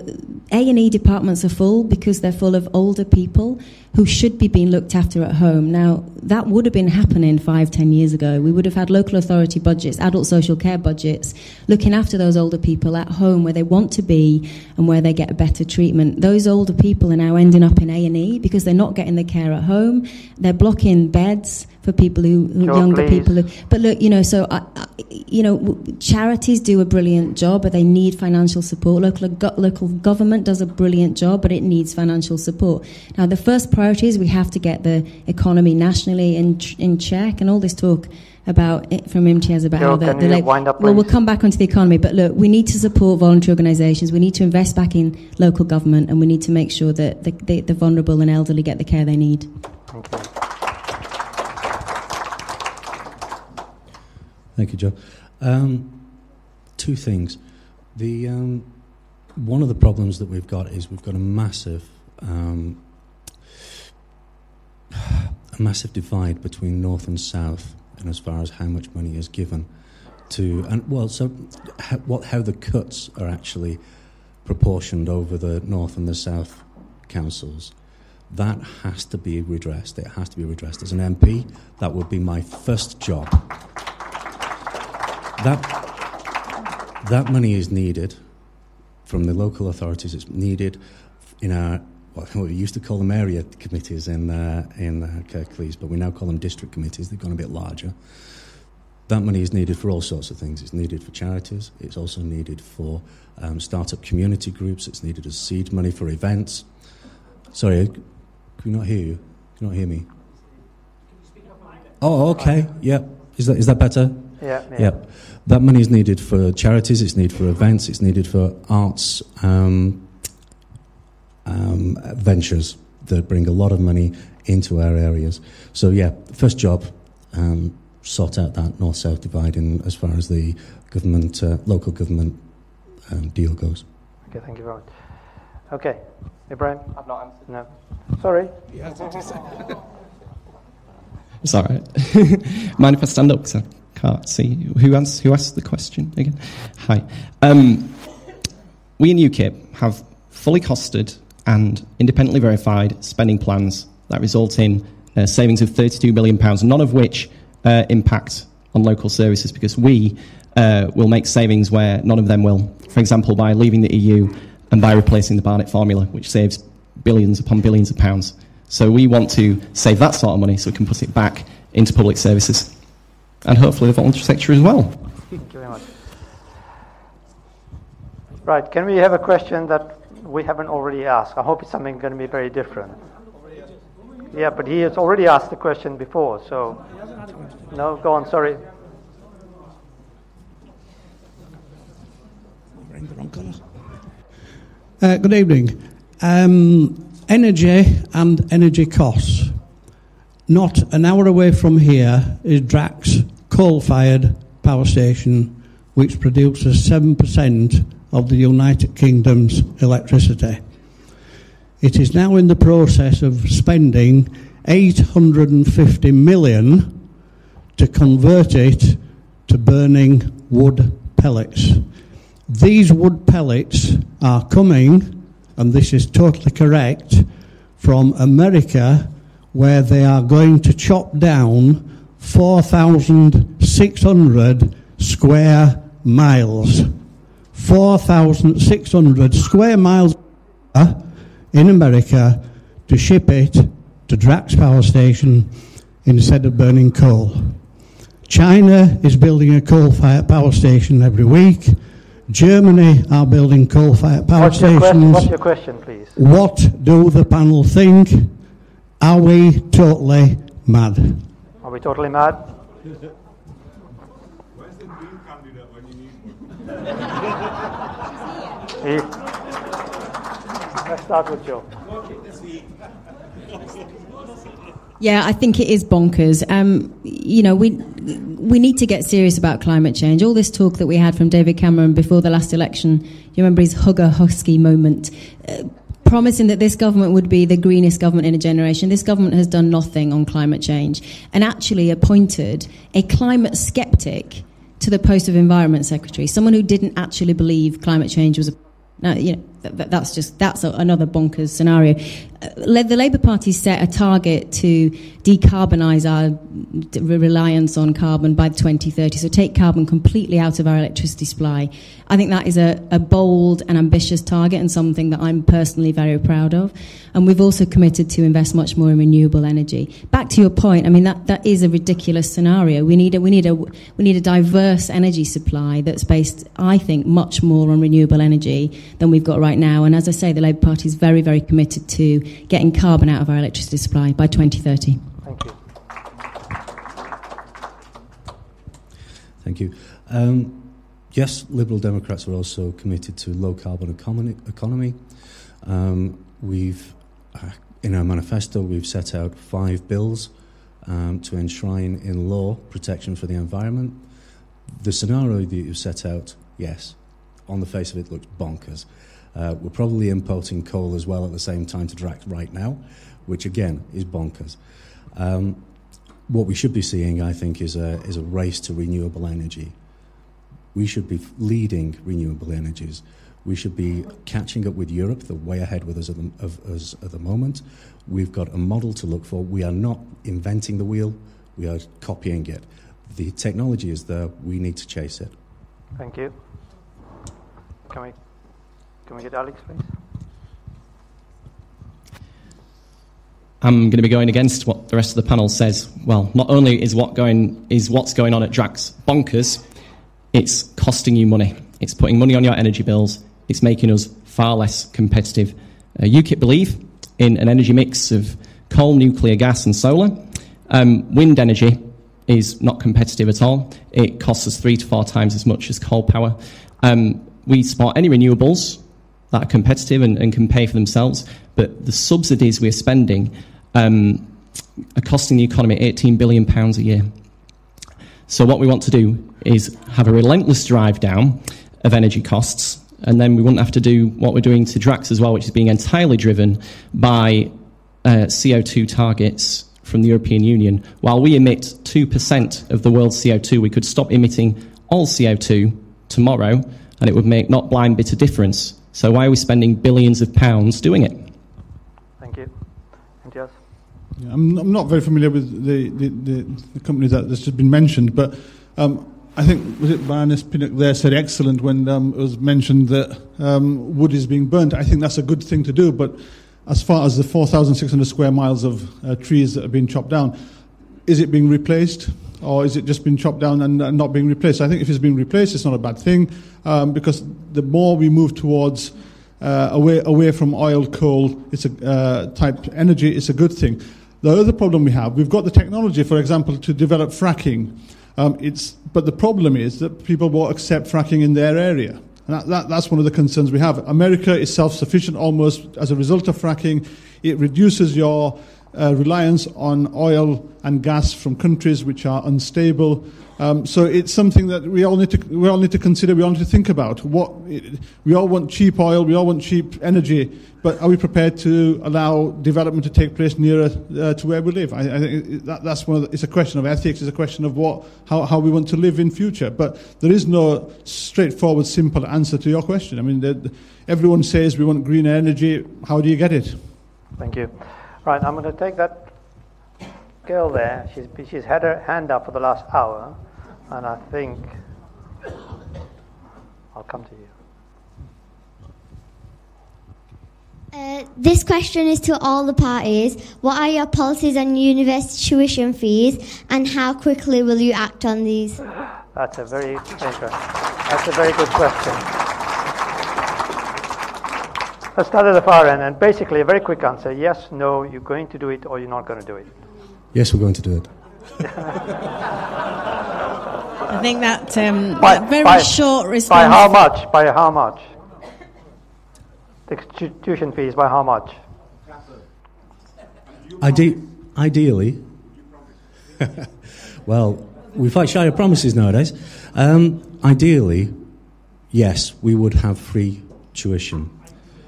A&E departments are full because they're full of older people who should be being looked after at home. Now, that would have been happening 5-10 years ago. We would have had local authority budgets, adult social care budgets, looking after those older people at home where they want to be and where they get better treatment. Those older people are now ending up in A&E because they're not getting the care at home. They're blocking beds for people younger people. But look, you know, so, you know, charities do a brilliant job, but they need financial support. Local government does a brilliant job, but it needs financial support. Now, the first priority is we have to get the economy nationally in check, and all this talk about it from MTS about how we'll come back onto the economy, but look, we need to support voluntary organisations, we need to invest back in local government, and we need to make sure that the vulnerable and elderly get the care they need. Thank you. Thank you, Joe. Two things. One of the problems that we've got is we've got a massive divide between north and south, and as far as how much money is given to, how the cuts are actually proportioned over the north and the south councils. That has to be redressed. It has to be redressed. As an MP, that would be my first job. That money is needed from the local authorities. It's needed in our, what we used to call them area committees in Kirklees, but we now call them district committees. They've gone a bit larger. That money is needed for all sorts of things. It's needed for charities. It's also needed for start-up community groups. It's needed as seed money for events. Sorry, can we not hear you? Can you not hear me? Oh, okay. Yep. Is that better? Yeah. Yep. That money is needed for charities. It's needed for events. It's needed for arts ventures that bring a lot of money into our areas. So yeah, first job. Sort out that north-south divide in as far as the government, local government deal goes. Okay, thank you very much. Okay, Ibrahim? I've not answered. No. Sorry. It's all right. Mind if I stand up because I can't see who asked the question again? Hi. We in UKIP have fully costed and independently verified spending plans that result in savings of £32 billion, none of which impact on local services, because we will make savings where none of them will. For example, by leaving the EU and by replacing the Barnett formula, which saves billions upon billions of pounds. So we want to save that sort of money so we can put it back into public services. And hopefully the voluntary sector as well. Thank you very much. Right, can we have a question that we haven't already asked? I hope it's something going to be very different. Yeah, but he has already asked the question before, so... No, go on, sorry. Good evening. Energy and energy costs. Not an hour away from here is Drax coal-fired power station, which produces 7% of the United Kingdom's electricity. It is now in the process of spending 850 million to convert it to burning wood pellets. These wood pellets are coming, and this is totally correct, from America, where they are going to chop down 4,600 square miles. 4,600 square miles in America to ship it to Drax Power Station instead of burning coal. China is building a coal-fired power station every week. Germany are building coal-fired power stations. What's your question, please? What do the panel think? Are we totally mad? Are we totally mad? Where's the green candidate when you need one? Let's start with Joe. Yeah, I think it is bonkers. We need to get serious about climate change. All this talk that we had from David Cameron before the last election, you remember his hugger husky moment, promising that this government would be the greenest government in a generation. This government has done nothing on climate change and actually appointed a climate skeptic to the post of Environment Secretary, someone who didn't actually believe climate change was a... Now, that's another bonkers scenario. The Labour Party set a target to decarbonise our reliance on carbon by 2030, so take carbon completely out of our electricity supply. I think that is a bold and ambitious target and something that I'm personally very proud of. And we've also committed to invest much more in renewable energy. Back to your point, I mean that is a ridiculous scenario. We need a diverse energy supply that's based, I think, much more on renewable energy than we've got right now. And as I say, the Labour Party is very, very committed to getting carbon out of our electricity supply by 2030. Thank you. Thank you. Yes, Liberal Democrats are also committed to low-carbon economy. We've, in our manifesto, we've set out 5 bills to enshrine in law protection for the environment. The scenario that you've set out, yes, on the face of it looks bonkers. We're probably importing coal as well at the same time to Drax right now, which again is bonkers. What we should be seeing, I think, is a race to renewable energy. We should be leading renewable energies. We should be catching up with Europe. They're way ahead with us at the moment. We've got a model to look for. We are not inventing the wheel. We are copying it. The technology is there. We need to chase it. Thank you. Can we? Can we get Alex, please? I'm going to be going against what the rest of the panel says. Well, not only is what's going on at Drax bonkers, it's costing you money. It's putting money on your energy bills. It's making us far less competitive. UKIP believe in an energy mix of coal, nuclear, gas and solar. Wind energy is not competitive at all. It costs us 3 to 4 times as much as coal power. We support any renewables that are competitive and can pay for themselves, but the subsidies we're spending are costing the economy £18 billion a year. So what we want to do is have a relentless drive down of energy costs, and then we wouldn't have to do what we're doing to Drax as well, which is being entirely driven by CO2 targets from the European Union. While we emit 2% of the world's CO2, we could stop emitting all CO2 tomorrow, and it would make not blind bit of difference. So why are we spending billions of pounds doing it? Thank you. And yes? Yeah, I'm not very familiar with the company that's just been mentioned, but I think, was it Baroness Pinnock there said excellent when it was mentioned that wood is being burnt. I think that's a good thing to do, but as far as the 4,600 square miles of trees that have been chopped down, is it being replaced, or is it just been chopped down and not being replaced? I think if it's being replaced, it's not a bad thing, because the more we move towards away from oil, coal, it's a type energy, it's a good thing. The other problem we've got the technology, for example, to develop fracking. But the problem is that people won't accept fracking in their area. And that's one of the concerns we have. America is self-sufficient almost as a result of fracking. It reduces your reliance on oil and gas from countries which are unstable. So it's something that we all need to consider. We all need to think about. We all want cheap oil. We all want cheap energy. But are we prepared to allow development to take place nearer to where we live? I think that's it's a question of ethics. It's a question of how we want to live in future. But there is no straightforward, simple answer to your question. I mean, everyone says we want green energy. How do you get it? Thank you. Right, I'm going to take that girl there. She's had her hand up for the last hour, and I think I'll come to you. This question is to all the parties. What are your policies on university tuition fees, and how quickly will you act on these? That's a very good question. Let's start at the far end, and basically a very quick answer: yes, no, you're going to do it, or you're not going to do it. Yes, we're going to do it. I think that very short response. By how much? By how much? The tuition fees by how much? Ideally. Well, we fight shy of promises nowadays. Ideally, yes, we would have free tuition.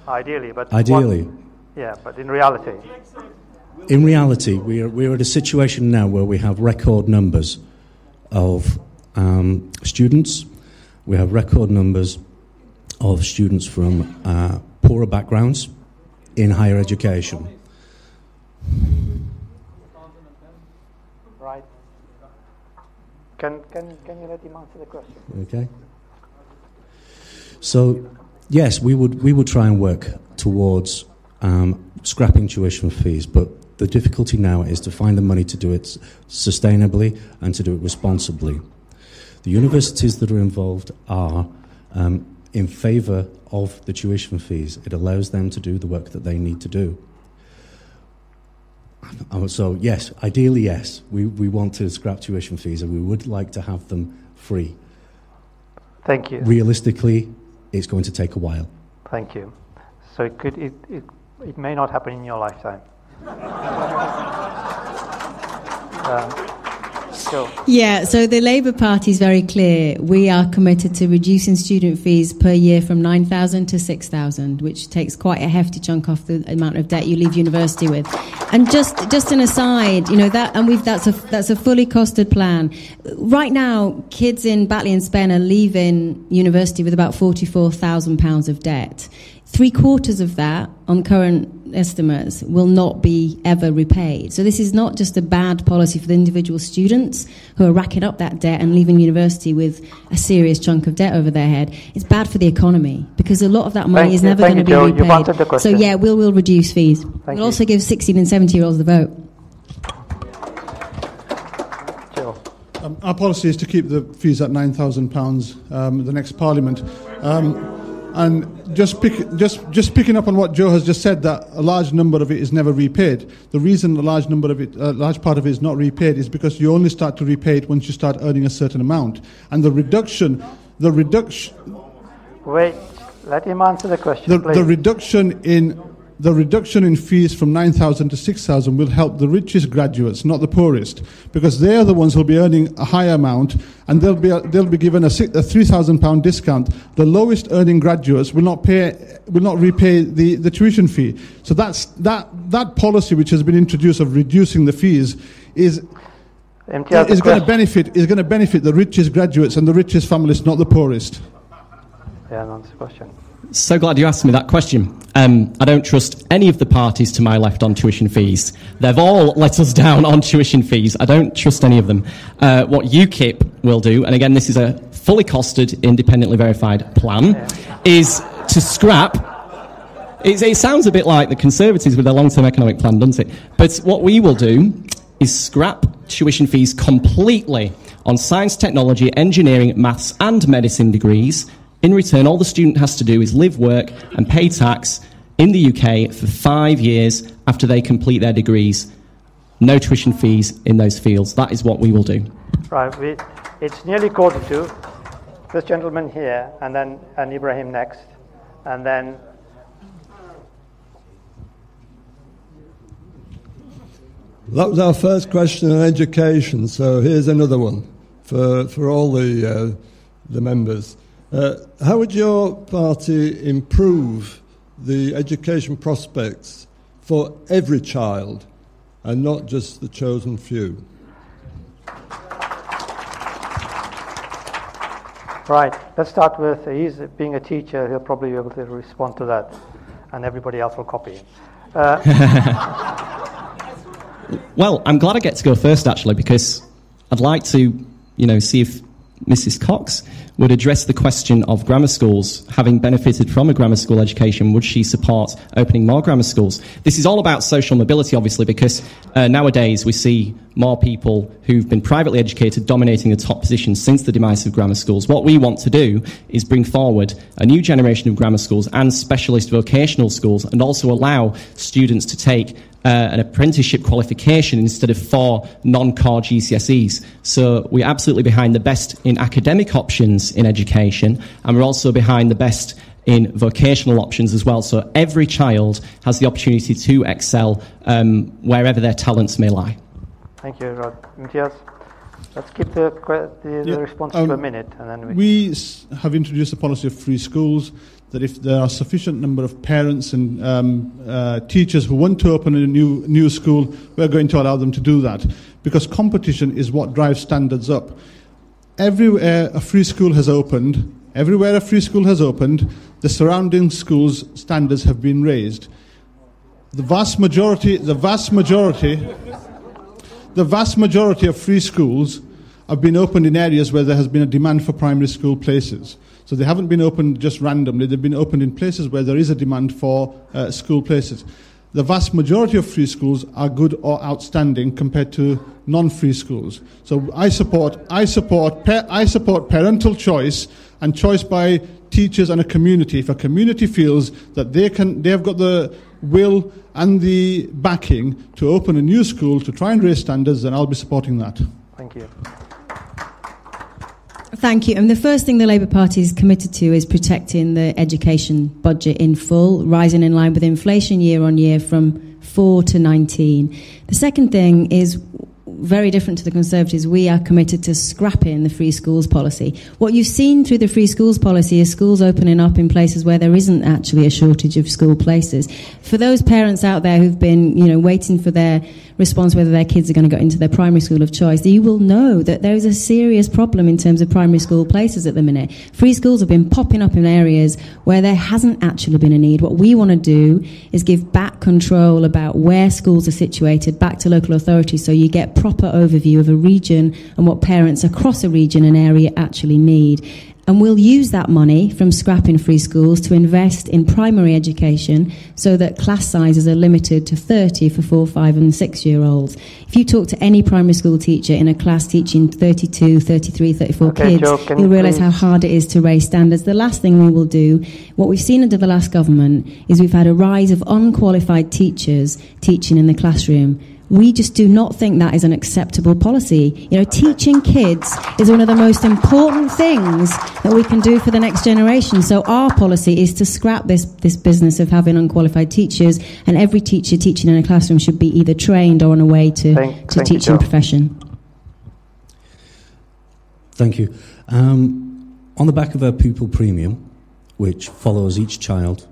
Ideally, but but in reality. In reality, we're at a situation now where we have record numbers of students. We have record numbers of students from poorer backgrounds in higher education. Right. Can you let him answer the question? Okay. So, yes, we would try and work towards scrapping tuition fees, but the difficulty now is to find the money to do it sustainably and to do it responsibly. The universities that are involved are in favour of the tuition fees. It allows them to do the work that they need to do. So, yes, ideally, yes, we want to scrap tuition fees, and we would like to have them free. Thank you. Realistically, it's going to take a while. Thank you. So it may not happen in your lifetime. Yeah, so the Labour Party is very clear. We are committed to reducing student fees per year from 9,000 to 6,000, which takes quite a hefty chunk off the amount of debt you leave university with. And just an aside, that's a fully costed plan. Right now, kids in Batley and Spen are leaving university with about £44,000 of debt. 3/4 of that, on current estimates, will not be ever repaid. So this is not just a bad policy for the individual students who are racking up that debt and leaving university with a serious chunk of debt over their head. It's bad for the economy because because a lot of that money Thank is you. never Thank going to you, be Joe. repaid. You've answered the So question. yeah, we'll reduce fees. Thank We'll you. also give 16 and 17-year-olds the vote. Joe. Our policy is to keep the fees at £9,000 the next Parliament. And just picking up on what Joe has just said, that a large number of it is never repaid. The reason a large part of it is not repaid is because you only start to repay it once you start earning a certain amount. And the reduction. Wait, let him answer the question, please. The reduction in fees from 9,000 to 6,000 will help the richest graduates, not the poorest, because they are the ones who will be earning a higher amount, and they'll be given a £3,000 discount. The lowest earning graduates will not repay the tuition fee. So that policy which has been introduced of reducing the fees is going to benefit the richest graduates and the richest families, not the poorest. Yeah, that's the question. So glad you asked me that question. I don't trust any of the parties to my left on tuition fees. They've all let us down on tuition fees. I don't trust any of them. What UKIP will do, and again this is a fully costed, independently verified plan, is to scrap. It sounds a bit like the Conservatives with their long-term economic plan, doesn't it? But what we will do is scrap tuition fees completely on science, technology, engineering, maths and medicine degrees. In return, all the student has to do is live, work and pay tax in the UK for 5 years after they complete their degrees. No tuition fees in those fields. That is what we will do. Right, it's nearly 1:45. This gentleman here, and Ibrahim next, and then... That was our first question on education, so here's another one for all the members. How would your party improve the education prospects for every child and not just the chosen few? Right, let's start with, he's being a teacher, he'll probably be able to respond to that, and everybody else will copy him. Well, I'm glad I get to go first, actually, because I'd like to, see if Mrs. Cox would address the question of grammar schools. Having benefited from a grammar school education, would she support opening more grammar schools? This is all about social mobility, obviously, because nowadays we see more people who've been privately educated dominating the top positions since the demise of grammar schools. What we want to do is bring forward a new generation of grammar schools and specialist vocational schools, and also allow students to take an apprenticeship qualification instead of 4 non-core GCSEs. So we're absolutely behind the best in academic options in education, and we're also behind the best in vocational options as well. So every child has the opportunity to excel wherever their talents may lie. Thank you, Rod. Imtiaz, let's keep the response to a minute. And then we have introduced a policy of free schools, that if there are sufficient number of parents and teachers who want to open a new school, we're going to allow them to do that, because competition is what drives standards up. Everywhere a free school has opened, the surrounding schools' standards have been raised. The vast majority of free schools have been opened in areas where there has been a demand for primary school places. So they haven't been opened just randomly. They've been opened in places where there is a demand for school places. The vast majority of free schools are good or outstanding compared to non-free schools. So I support parental choice and choice by teachers and a community. If a community feels that they have got the will and the backing to open a new school to try and raise standards, then I'll be supporting that. Thank you. Thank you. And the first thing the Labour Party is committed to is protecting the education budget in full, rising in line with inflation year on year from 4 to 19. The second thing is very different to the Conservatives. We are committed to scrapping the free schools policy. What you've seen through the free schools policy is schools opening up in places where there isn't actually a shortage of school places. For those parents out there who've been, waiting for their response whether their kids are going to go into their primary school of choice, you will know that there is a serious problem in terms of primary school places at the minute. Free schools have been popping up in areas where there hasn't actually been a need. What we want to do is give back control about where schools are situated back to local authorities, so you get proper overview of a region and what parents across a region and area actually need. And we'll use that money from scrapping free schools to invest in primary education so that class sizes are limited to 30 for 4, 5 and 6-year-olds. If you talk to any primary school teacher in a class teaching 32, 33, 34 kids, you'll realise how hard it is to raise standards. The last thing we will do, what we've seen under the last government, is we've had a rise of unqualified teachers teaching in the classroom. We just do not think that is an acceptable policy. You know, teaching kids is one of the most important things that we can do for the next generation. So our policy is to scrap this business of having unqualified teachers, and every teacher teaching in a classroom should be either trained or on a way to teaching profession. Thank you. On the back of a pupil premium, which follows each child,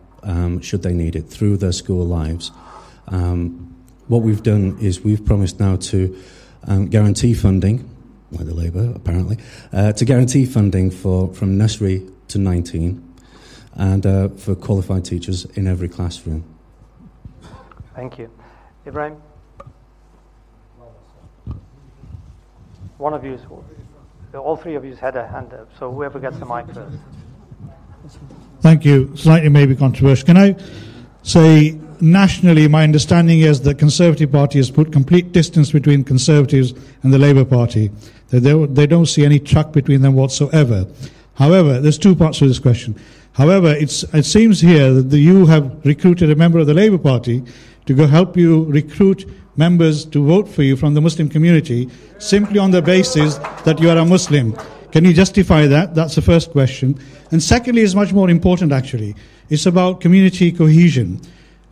should they need it, through their school lives, what we've done is we've promised now to guarantee funding, like the Labour apparently, to guarantee funding from nursery to 19 and for qualified teachers in every classroom. Thank you. Ibrahim? One of you, all three of you had a hand up, so whoever gets the mic first. Thank you. Slightly maybe controversial. Can I say, nationally, my understanding is the Conservative Party has put complete distance between Conservatives and the Labour Party. They don't see any truck between them whatsoever. However, there's two parts to this question. However, it seems here that you have recruited a member of the Labour Party to go help you recruit members to vote for you from the Muslim community simply on the basis that you are a Muslim. Can you justify that? That's the first question. And secondly, is much more important actually. It's about community cohesion.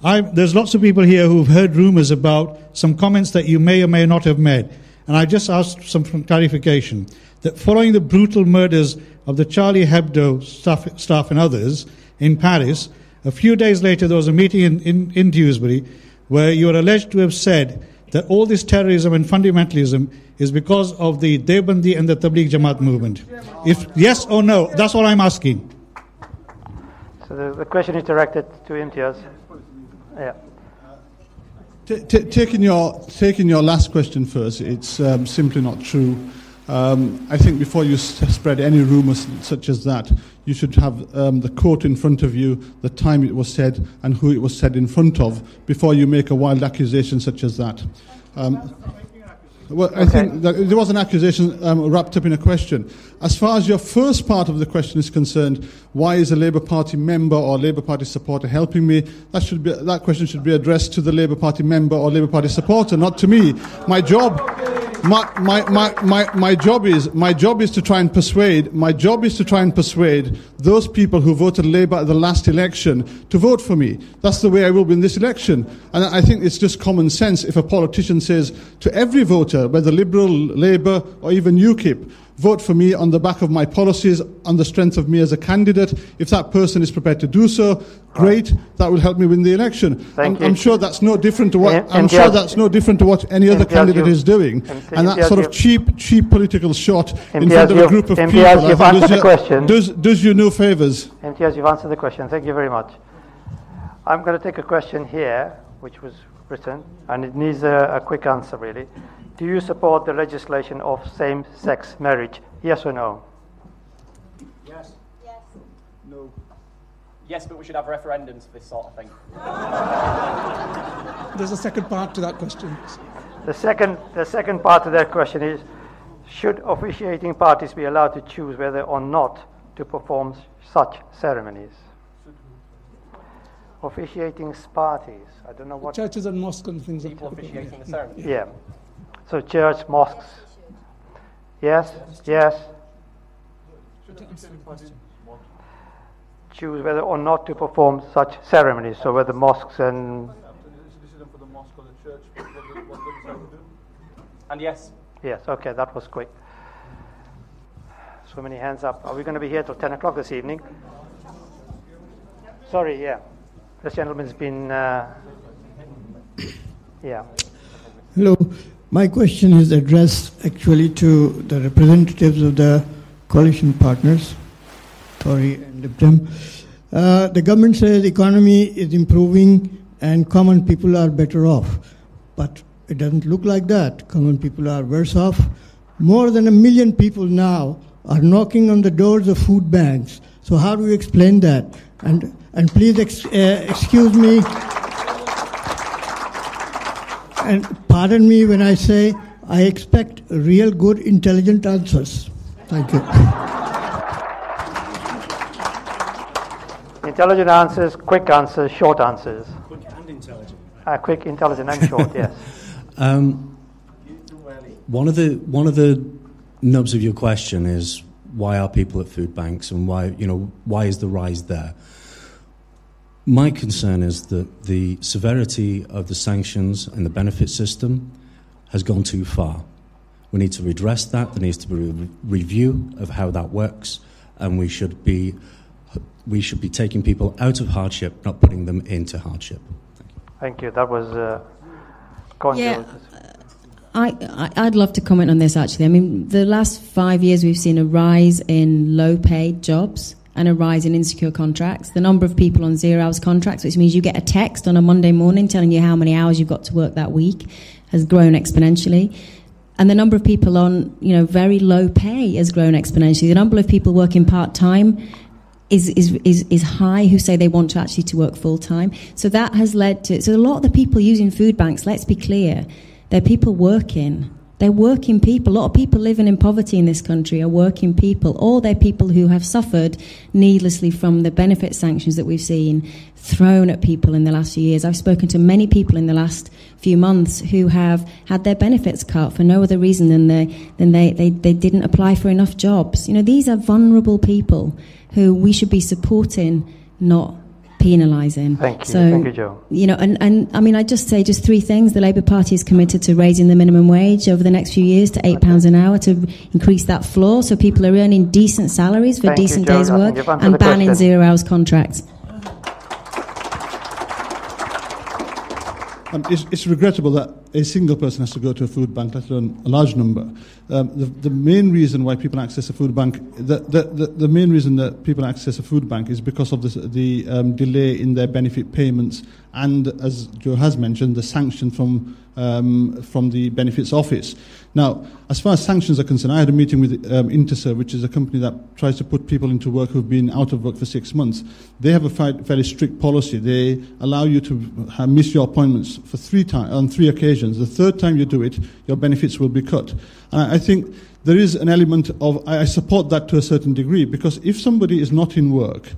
There's lots of people here who've heard rumours about some comments that you may or may not have made. And I just asked some clarification. That following the brutal murders of the Charlie Hebdo staff and others in Paris, a few days later there was a meeting in Dewsbury where you are alleged to have said that all this terrorism and fundamentalism is because of the Deobandi and the Tabligh Jamaat movement. If yes or no, that's all I'm asking. So the question is directed to Imtiaz. Yeah. Taking your last question first, it's simply not true. I think before you spread any rumours such as that, you should have the quote in front of you, the time it was said, and who it was said in front of, before you make a wild accusation such as that. Well, I think that there was an accusation wrapped up in a question. As far as your first part of the question is concerned, why is a Labour Party member or Labour Party supporter helping me? That question should be addressed to the Labour Party member or Labour Party supporter, not to me. My job is to try and persuade those people who voted Labour at the last election to vote for me. That's the way I will win this election. And I think it's just common sense if a politician says to every voter, whether Liberal, Labour or even UKIP, vote for me on the back of my policies, on the strength of me as a candidate. If that person is prepared to do so, great. That will help me win the election. I'm sure that's no different to what any other candidate is doing. And that sort of cheap political shot in front of a group of people, you've answered the question. Does you no favours. Imtiaz, you've answered the question. Thank you very much. I'm going to take a question here, which was written, and it needs a quick answer, really. Do you support the legislation of same-sex marriage? Yes or no? Yes. Yes. No. Yes, but we should have referendums for this sort of thing. There's a second part to that question. The second part of that question is, should officiating parties be allowed to choose whether or not to perform such ceremonies? Officiating parties. I don't know what... Churches and mosques and things like that. Officiating the ceremony. Yeah. So church, mosques. Yes? Yes? Choose whether or not to perform such ceremonies. So whether mosques and... And yes. Yes, okay, that was quick. So many hands up. Are we going to be here till 10 o'clock this evening? Sorry, yeah. This gentleman's been... yeah. Hello. My question is addressed actually to the representatives of the coalition partners, Tory and Lib Dem. The government says the economy is improving and common people are better off. But it doesn't look like that. Common people are worse off. More than 1 million people now are knocking on the doors of food banks. So how do you explain that? And please excuse me, and pardon me when I say I expect real good, intelligent answers. Thank you. Intelligent answers, quick answers, short answers. Quick and intelligent. Quick, intelligent, and short. Yes. One of the nubs of your question is why are people at food banks and why is the rise there? My concern is that the severity of the sanctions and the benefit system has gone too far. We need to redress that. There needs to be a review of how that works, and we should be taking people out of hardship, not putting them into hardship. Thank you. That was I'd love to comment on this, actually. I mean, the last 5 years we've seen a rise in low-paid jobs and a rise in insecure contracts. The number of people on 0 hours contracts, which means you get a text on a Monday morning telling you how many hours you've got to work that week, has grown exponentially. And the number of people on, very low pay has grown exponentially. The number of people working part-time is high who say they want to work full-time. So that has led to... So a lot of the people using food banks, let's be clear, they're people working. They're working people. A lot of people living in poverty in this country are working people, or they're people who have suffered needlessly from the benefit sanctions that we've seen thrown at people in the last few years. I've spoken to many people in the last few months who have had their benefits cut for no other reason than they didn't apply for enough jobs. These are vulnerable people who we should be supporting, not penalising. Thank you. So, thank you, Joe. And I mean, I'd just say just three things. The Labour Party is committed to raising the minimum wage over the next few years to £8 an hour, to increase that floor so people are earning decent salaries for decent days' work, and banning 0 hours contracts. It's regrettable that a single person has to go to a food bank, let alone a large number. The main reason why people access a food bank, the main reason that people access a food bank is because of the delay in their benefit payments, and as Joe has mentioned, the sanction from the benefits office. Now, as far as sanctions are concerned, I had a meeting with Interserve, which is a company that tries to put people into work who've been out of work for 6 months. They have a fairly strict policy. They allow you to miss your appointments for on 3 occasions. The third time you do it, your benefits will be cut. And I think there is an element of, I support that to a certain degree, because if somebody is not in work,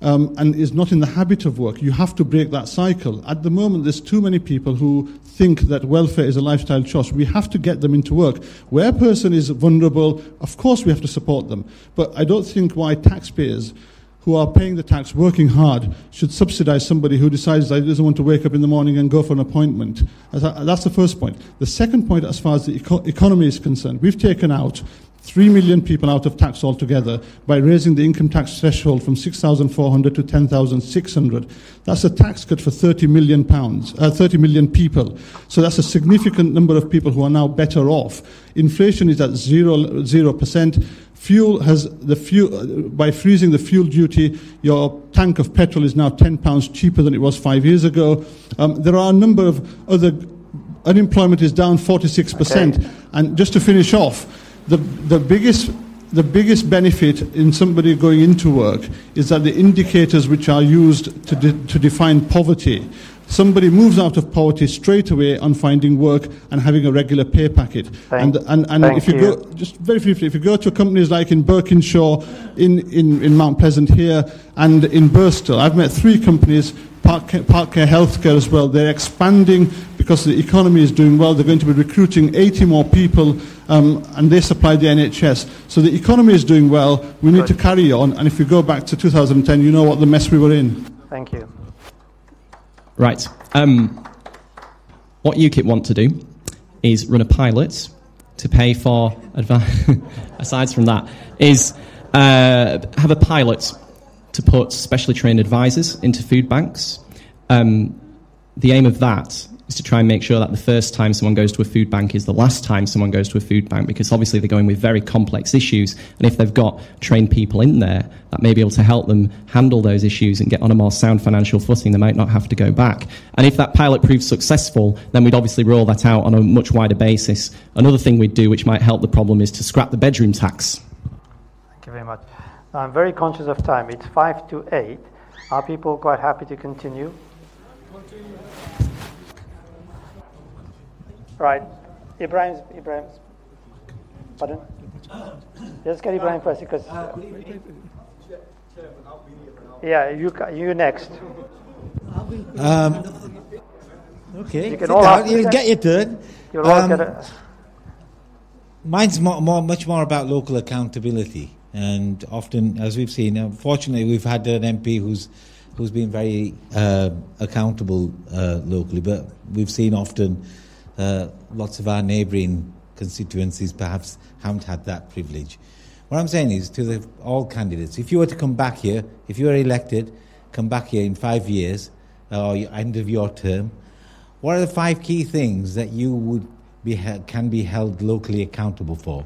and is not in the habit of work, you have to break that cycle. At the moment, there's too many people who think that welfare is a lifestyle choice. We have to get them into work. Where a person is vulnerable, of course we have to support them. But I don't think why taxpayers who are paying the tax, working hard, should subsidise somebody who decides that he doesn't want to wake up in the morning and go for an appointment. That's the first point. The second point, as far as the economy is concerned, we've taken out 3 million people out of tax altogether by raising the income tax threshold from 6,400 to 10,600. That's a tax cut for 30 million people. So that's a significant number of people who are now better off. Inflation is at 0%. By freezing the fuel duty, your tank of petrol is now £10 cheaper than it was 5 years ago. There are a number of other... Unemployment is down 46%. Okay. And just to finish off, the biggest benefit in somebody going into work is that the indicators which are used to define poverty, somebody moves out of poverty straight away on finding work and having a regular pay packet. And if you go, just very briefly, if you go to companies like in Berkshire, in Mount Pleasant here, and in Bristol, I've met 3 companies, Parkcare Healthcare as well. They're expanding because the economy is doing well. They're going to be recruiting 80 more people, and they supply the NHS. So the economy is doing well. We need to carry on. And if we go back to 2010, you know what the mess we were in. Thank you. Right. What UKIP want to do is run a pilot to pay for aside from that, is have a pilot to put specially trained advisors into food banks. The aim of that is to try and make sure that the first time someone goes to a food bank is the last time someone goes to a food bank, because obviously they're going with very complex issues, and if they've got trained people in there that may be able to help them handle those issues and get on a more sound financial footing, they might not have to go back. And if that pilot proves successful, then we'd obviously roll that out on a much wider basis. Another thing we'd do, which might help the problem, is to scrap the bedroom tax. I'm very conscious of time. It's 5 to 8. Are people quite happy to continue? Right. Ibrahim's pardon? Let's get Ibrahim first because yeah, you next. Okay. You can all you'll get your turn. You'll all get a... Mine's much more about local accountability, and often, as we've seen, unfortunately, we've had an MP who's been very accountable locally, but we've seen often lots of our neighbouring constituencies perhaps haven't had that privilege. What I'm saying is to all candidates, if you were to come back here, if you were elected, come back here in 5 years, or end of your term, what are the 5 key things that you would can be held locally accountable for?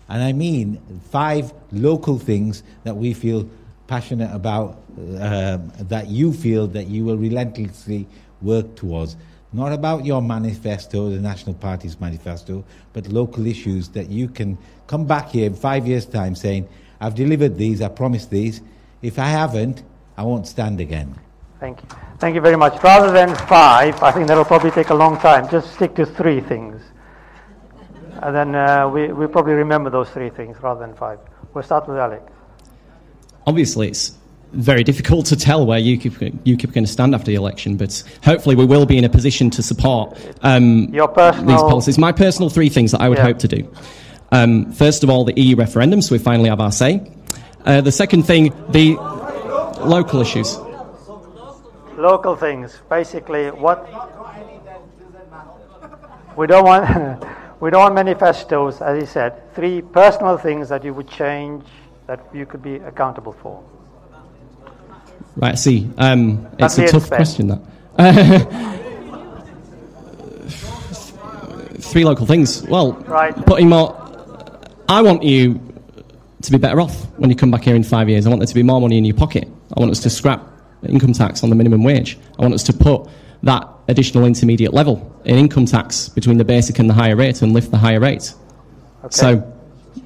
And I mean 5 local things that we feel passionate about, that you feel that you will relentlessly work towards. Not about your manifesto, the National Party's manifesto, but local issues that you can come back here in 5 years' time saying, I've delivered these, I promised these. If I haven't, I won't stand again. Thank you. Thank you very much. Rather than 5, I think that'll probably take a long time. Just stick to 3 things. And then we probably remember those 3 things rather than 5. We'll start with Alec. Obviously, it's very difficult to tell where UKIP are going to stand after the election, but hopefully we will be in a position to support your personal... these policies. My personal 3 things that I would hope to do. First of all, the EU referendum, so we finally have our say. The second thing, the local issues. Local things, basically what... We don't want... We don't want manifestos, as he said. 3 personal things that you would change, that you could be accountable for. Right, I see. It's a tough question, that. 3 local things. Well, right. Putting more... I want you to be better off when you come back here in 5 years. I want there to be more money in your pocket. I want us to scrap income tax on the minimum wage. I want us to put that additional intermediate level in income tax between the basic and the higher rate and lift the higher rate. Okay. So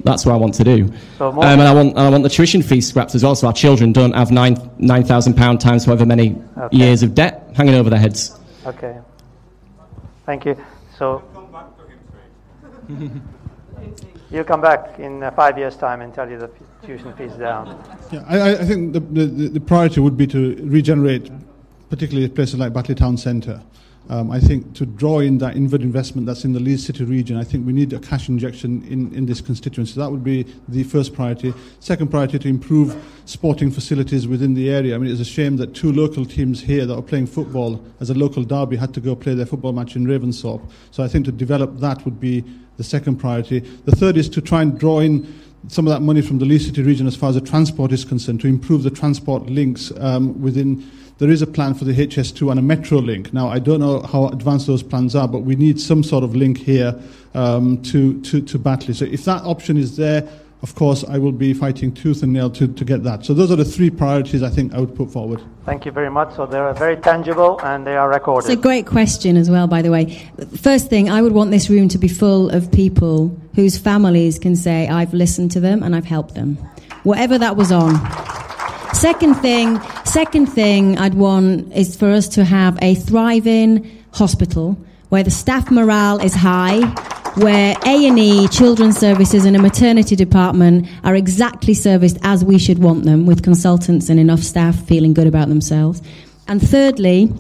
that's what I want to do. So and I want the tuition fees scrapped as well, so our children don't have £9,000 times however many years of debt hanging over their heads. Okay. Thank you. So you come back in 5 years' time and tell you the tuition fees down. Yeah, I think the priority would be to regenerate, particularly places like Batley Town Centre. I think to draw in that inward investment that's in the Leeds City region, I think we need a cash injection in this constituency. So that would be the first priority. Second priority, to improve sporting facilities within the area. I mean, it's a shame that 2 local teams here that are playing football as a local derby had to go play their football match in Ravensthorpe. So I think to develop that would be the second priority. The third is to try and draw in some of that money from the Leeds City region as far as the transport is concerned, to improve the transport links within. There is a plan for the HS2 and a metro link. Now, I don't know how advanced those plans are, but we need some sort of link here to Batley. So if that option is there, of course, I will be fighting tooth and nail to get that. So those are the 3 priorities I think I would put forward. Thank you very much. So they are very tangible and they are recorded. It's a great question as well, by the way. First thing, I would want this room to be full of people whose families can say, I've listened to them and I've helped them. Whatever that was on. Second thing I'd want is for us to have a thriving hospital where the staff morale is high, where A&E, children's services and a maternity department are exactly serviced as we should want them, with consultants and enough staff feeling good about themselves. And thirdly,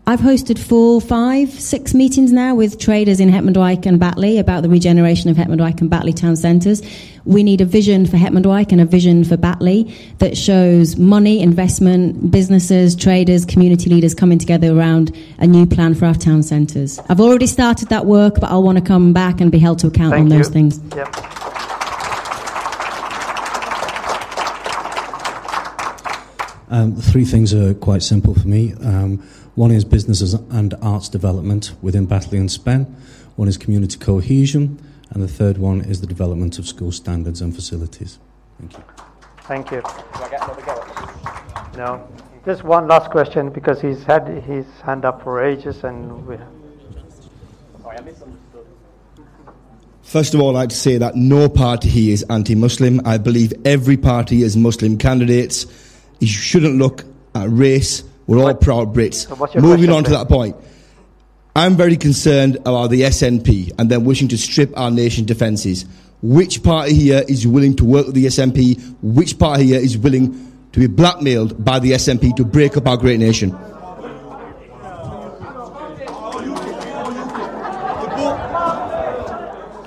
I've hosted 4, 5, 6 meetings now with traders in Hetman-Dwike and Batley about the regeneration of Hetman-Dwike and Batley town centres. We need a vision for Hetman-Dwike and a vision for Batley that shows money, investment, businesses, traders, community leaders coming together around a new plan for our town centres. I've already started that work, but I'll want to come back and be held to account on those things. Yep. The 3 things are quite simple for me. One is businesses and arts development within Batley and Spen. One is community cohesion. And the third one is the development of school standards and facilities. Thank you. Thank you. Do I get another go? No. Just one last question, because he's had his hand up for ages and we... Sorry, I misunderstood. First of all, I'd like to say that no party here is anti-Muslim. I believe every party is Muslim candidates. You shouldn't look at race. We're all proud Brits. So moving on to that point. I'm very concerned about the SNP and them wishing to strip our nation's defences. Which party here is willing to work with the SNP? Which party here is willing to be blackmailed by the SNP to break up our great nation?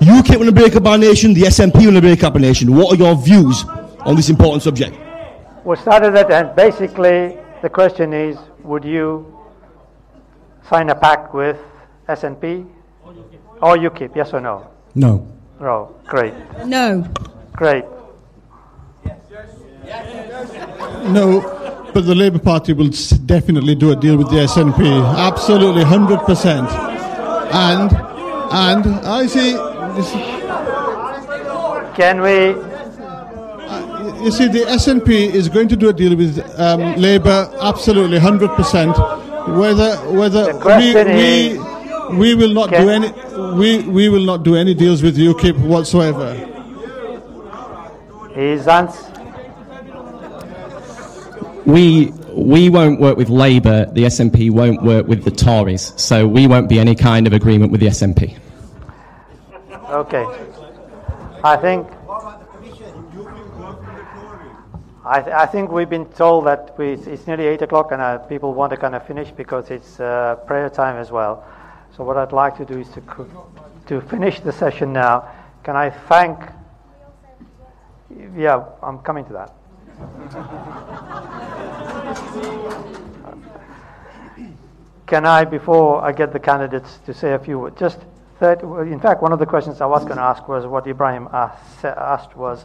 UKIP want to break up our nation, the SNP want to break up our nation. What are your views on this important subject? We started at and basically the question is, would you sign a pact with SNP or UKIP, yes or no? No. No, great. No. Great. No, but the Labour Party will definitely do a deal with the SNP. Absolutely, 100%. And I see. Can we? You see, the SNP is going to do a deal with Labour. Absolutely, 100%. Whether we will not do any. We will not do any deals with UKIP whatsoever. We won't work with Labour, the SNP won't work with the Tories, so we won't be any kind of agreement with the SNP. Okay. I think we've been told that it's nearly 8 o'clock and people want to kind of finish because it's prayer time as well. So what I'd like to do is to finish the session now. Can I thank... Yeah, I'm coming to that. Can I, before I get the candidates to say a few words, in fact, one of the questions I was going to ask was what Ibrahim asked was,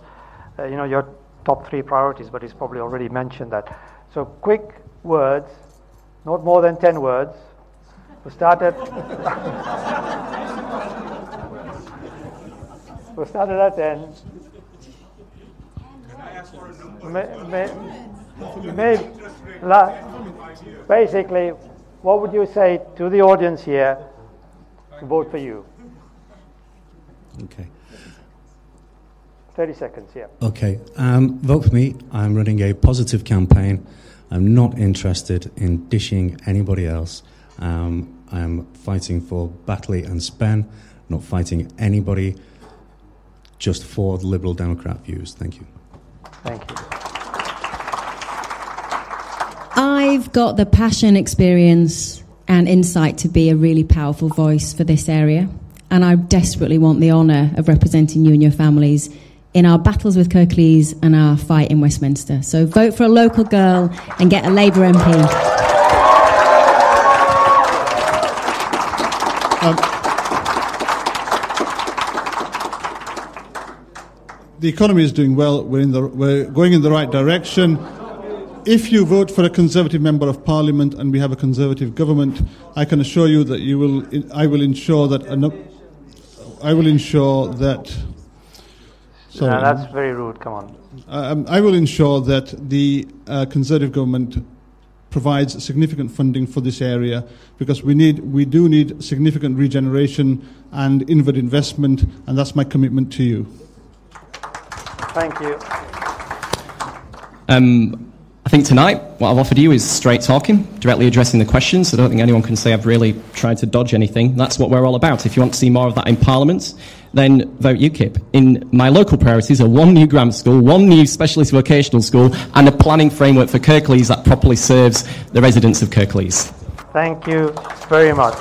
your top 3 priorities, but he's probably already mentioned that. So quick words, not more than 10 words. We started at 10. Basically, what would you say to the audience here to vote for you? Okay. 30 seconds, yeah. Okay. Vote for me. I'm running a positive campaign. I'm not interested in dishing anybody else. I'm fighting for Batley and Spen, not fighting anybody, just for the Liberal Democrat views. Thank you. Thank you. I've got the passion, experience and insight to be a really powerful voice for this area, and I desperately want the honour of representing you and your families in our battles with Kirklees and our fight in Westminster. So vote for a local girl and get a Labour MP. The economy is doing well. We're going in the right direction. If you vote for a Conservative Member of Parliament and we have a Conservative government, I can assure you that I will ensure that. Sorry, no, that's very rude. Come on. I will ensure that the Conservative government provides significant funding for this area, because we do need significant regeneration and inward investment, and that's my commitment to you. Thank you. I think tonight what I've offered you is straight talking, directly addressing the questions. I don't think anyone can say I've really tried to dodge anything. That's what we're all about. If you want to see more of that in Parliament, then vote UKIP. In my local priorities are 1 new grammar school, 1 new specialist vocational school, and a planning framework for Kirklees that properly serves the residents of Kirklees. Thank you very much.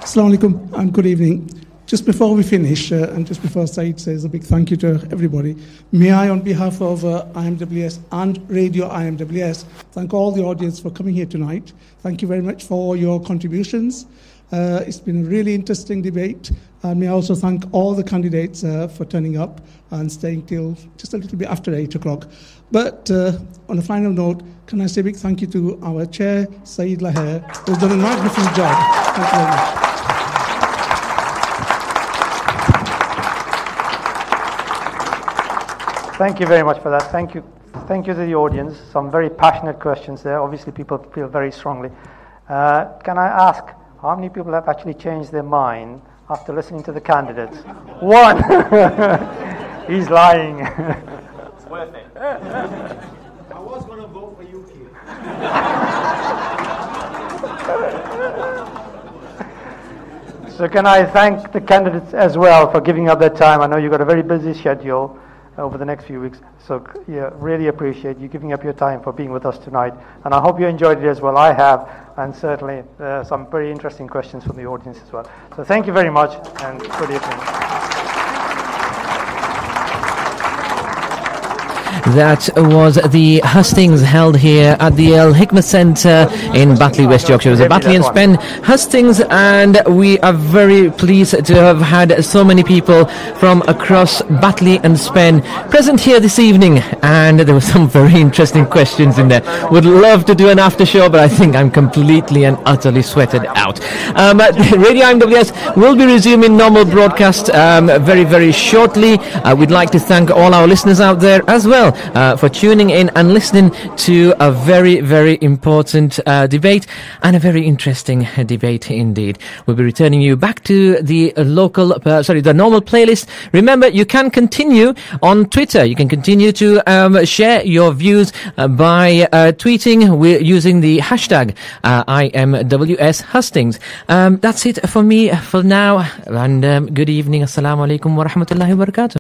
Assalamu alaikum and good evening. Just before we finish, and just before Saeed says a big thank you to everybody, may I, on behalf of IMWS and Radio IMWS, thank all the audience for coming here tonight. Thank you very much for your contributions. It's been a really interesting debate. And may I also thank all the candidates for turning up and staying till just a little bit after 8 o'clock. But on a final note, can I say a big thank you to our chair, Saeed Laher, who's done a magnificent job. Thank you very much. Thank you very much for that. Thank you to the audience. Some very passionate questions there. Obviously, people feel very strongly. Can I ask how many people have actually changed their mind after listening to the candidates? 1. He's lying. It's worth it. I was going to vote for you, So can I thank the candidates as well for giving up their time? I know you've got a very busy schedule over the next few weeks. So yeah, really appreciate you giving up your time for being with us tonight. And I hope you enjoyed it as well. I have, and certainly some very interesting questions from the audience as well. So thank you very much, and good evening. That was the hustings held here at the Al-Hikmah Centre in Batley, West Yorkshire. It was a Batley Spen Hustings, and we are very pleased to have had so many people from across Batley and Spen present here this evening, and there were some very interesting questions in there. Would love to do an after show, but I think I'm completely and utterly sweated out. Radio IMWS will be resuming normal broadcast very, very shortly. We'd like to thank all our listeners out there as well for tuning in and listening to a very, very important debate, and a very interesting debate indeed. We'll be returning you back to the the normal playlist. Remember, you can continue on Twitter. You can continue to share your views by tweeting. We're using the hashtag IMWS Hustings. That's it for me for now, and good evening. Assalamu alaikum wa rahmatullahi wa barakatuh.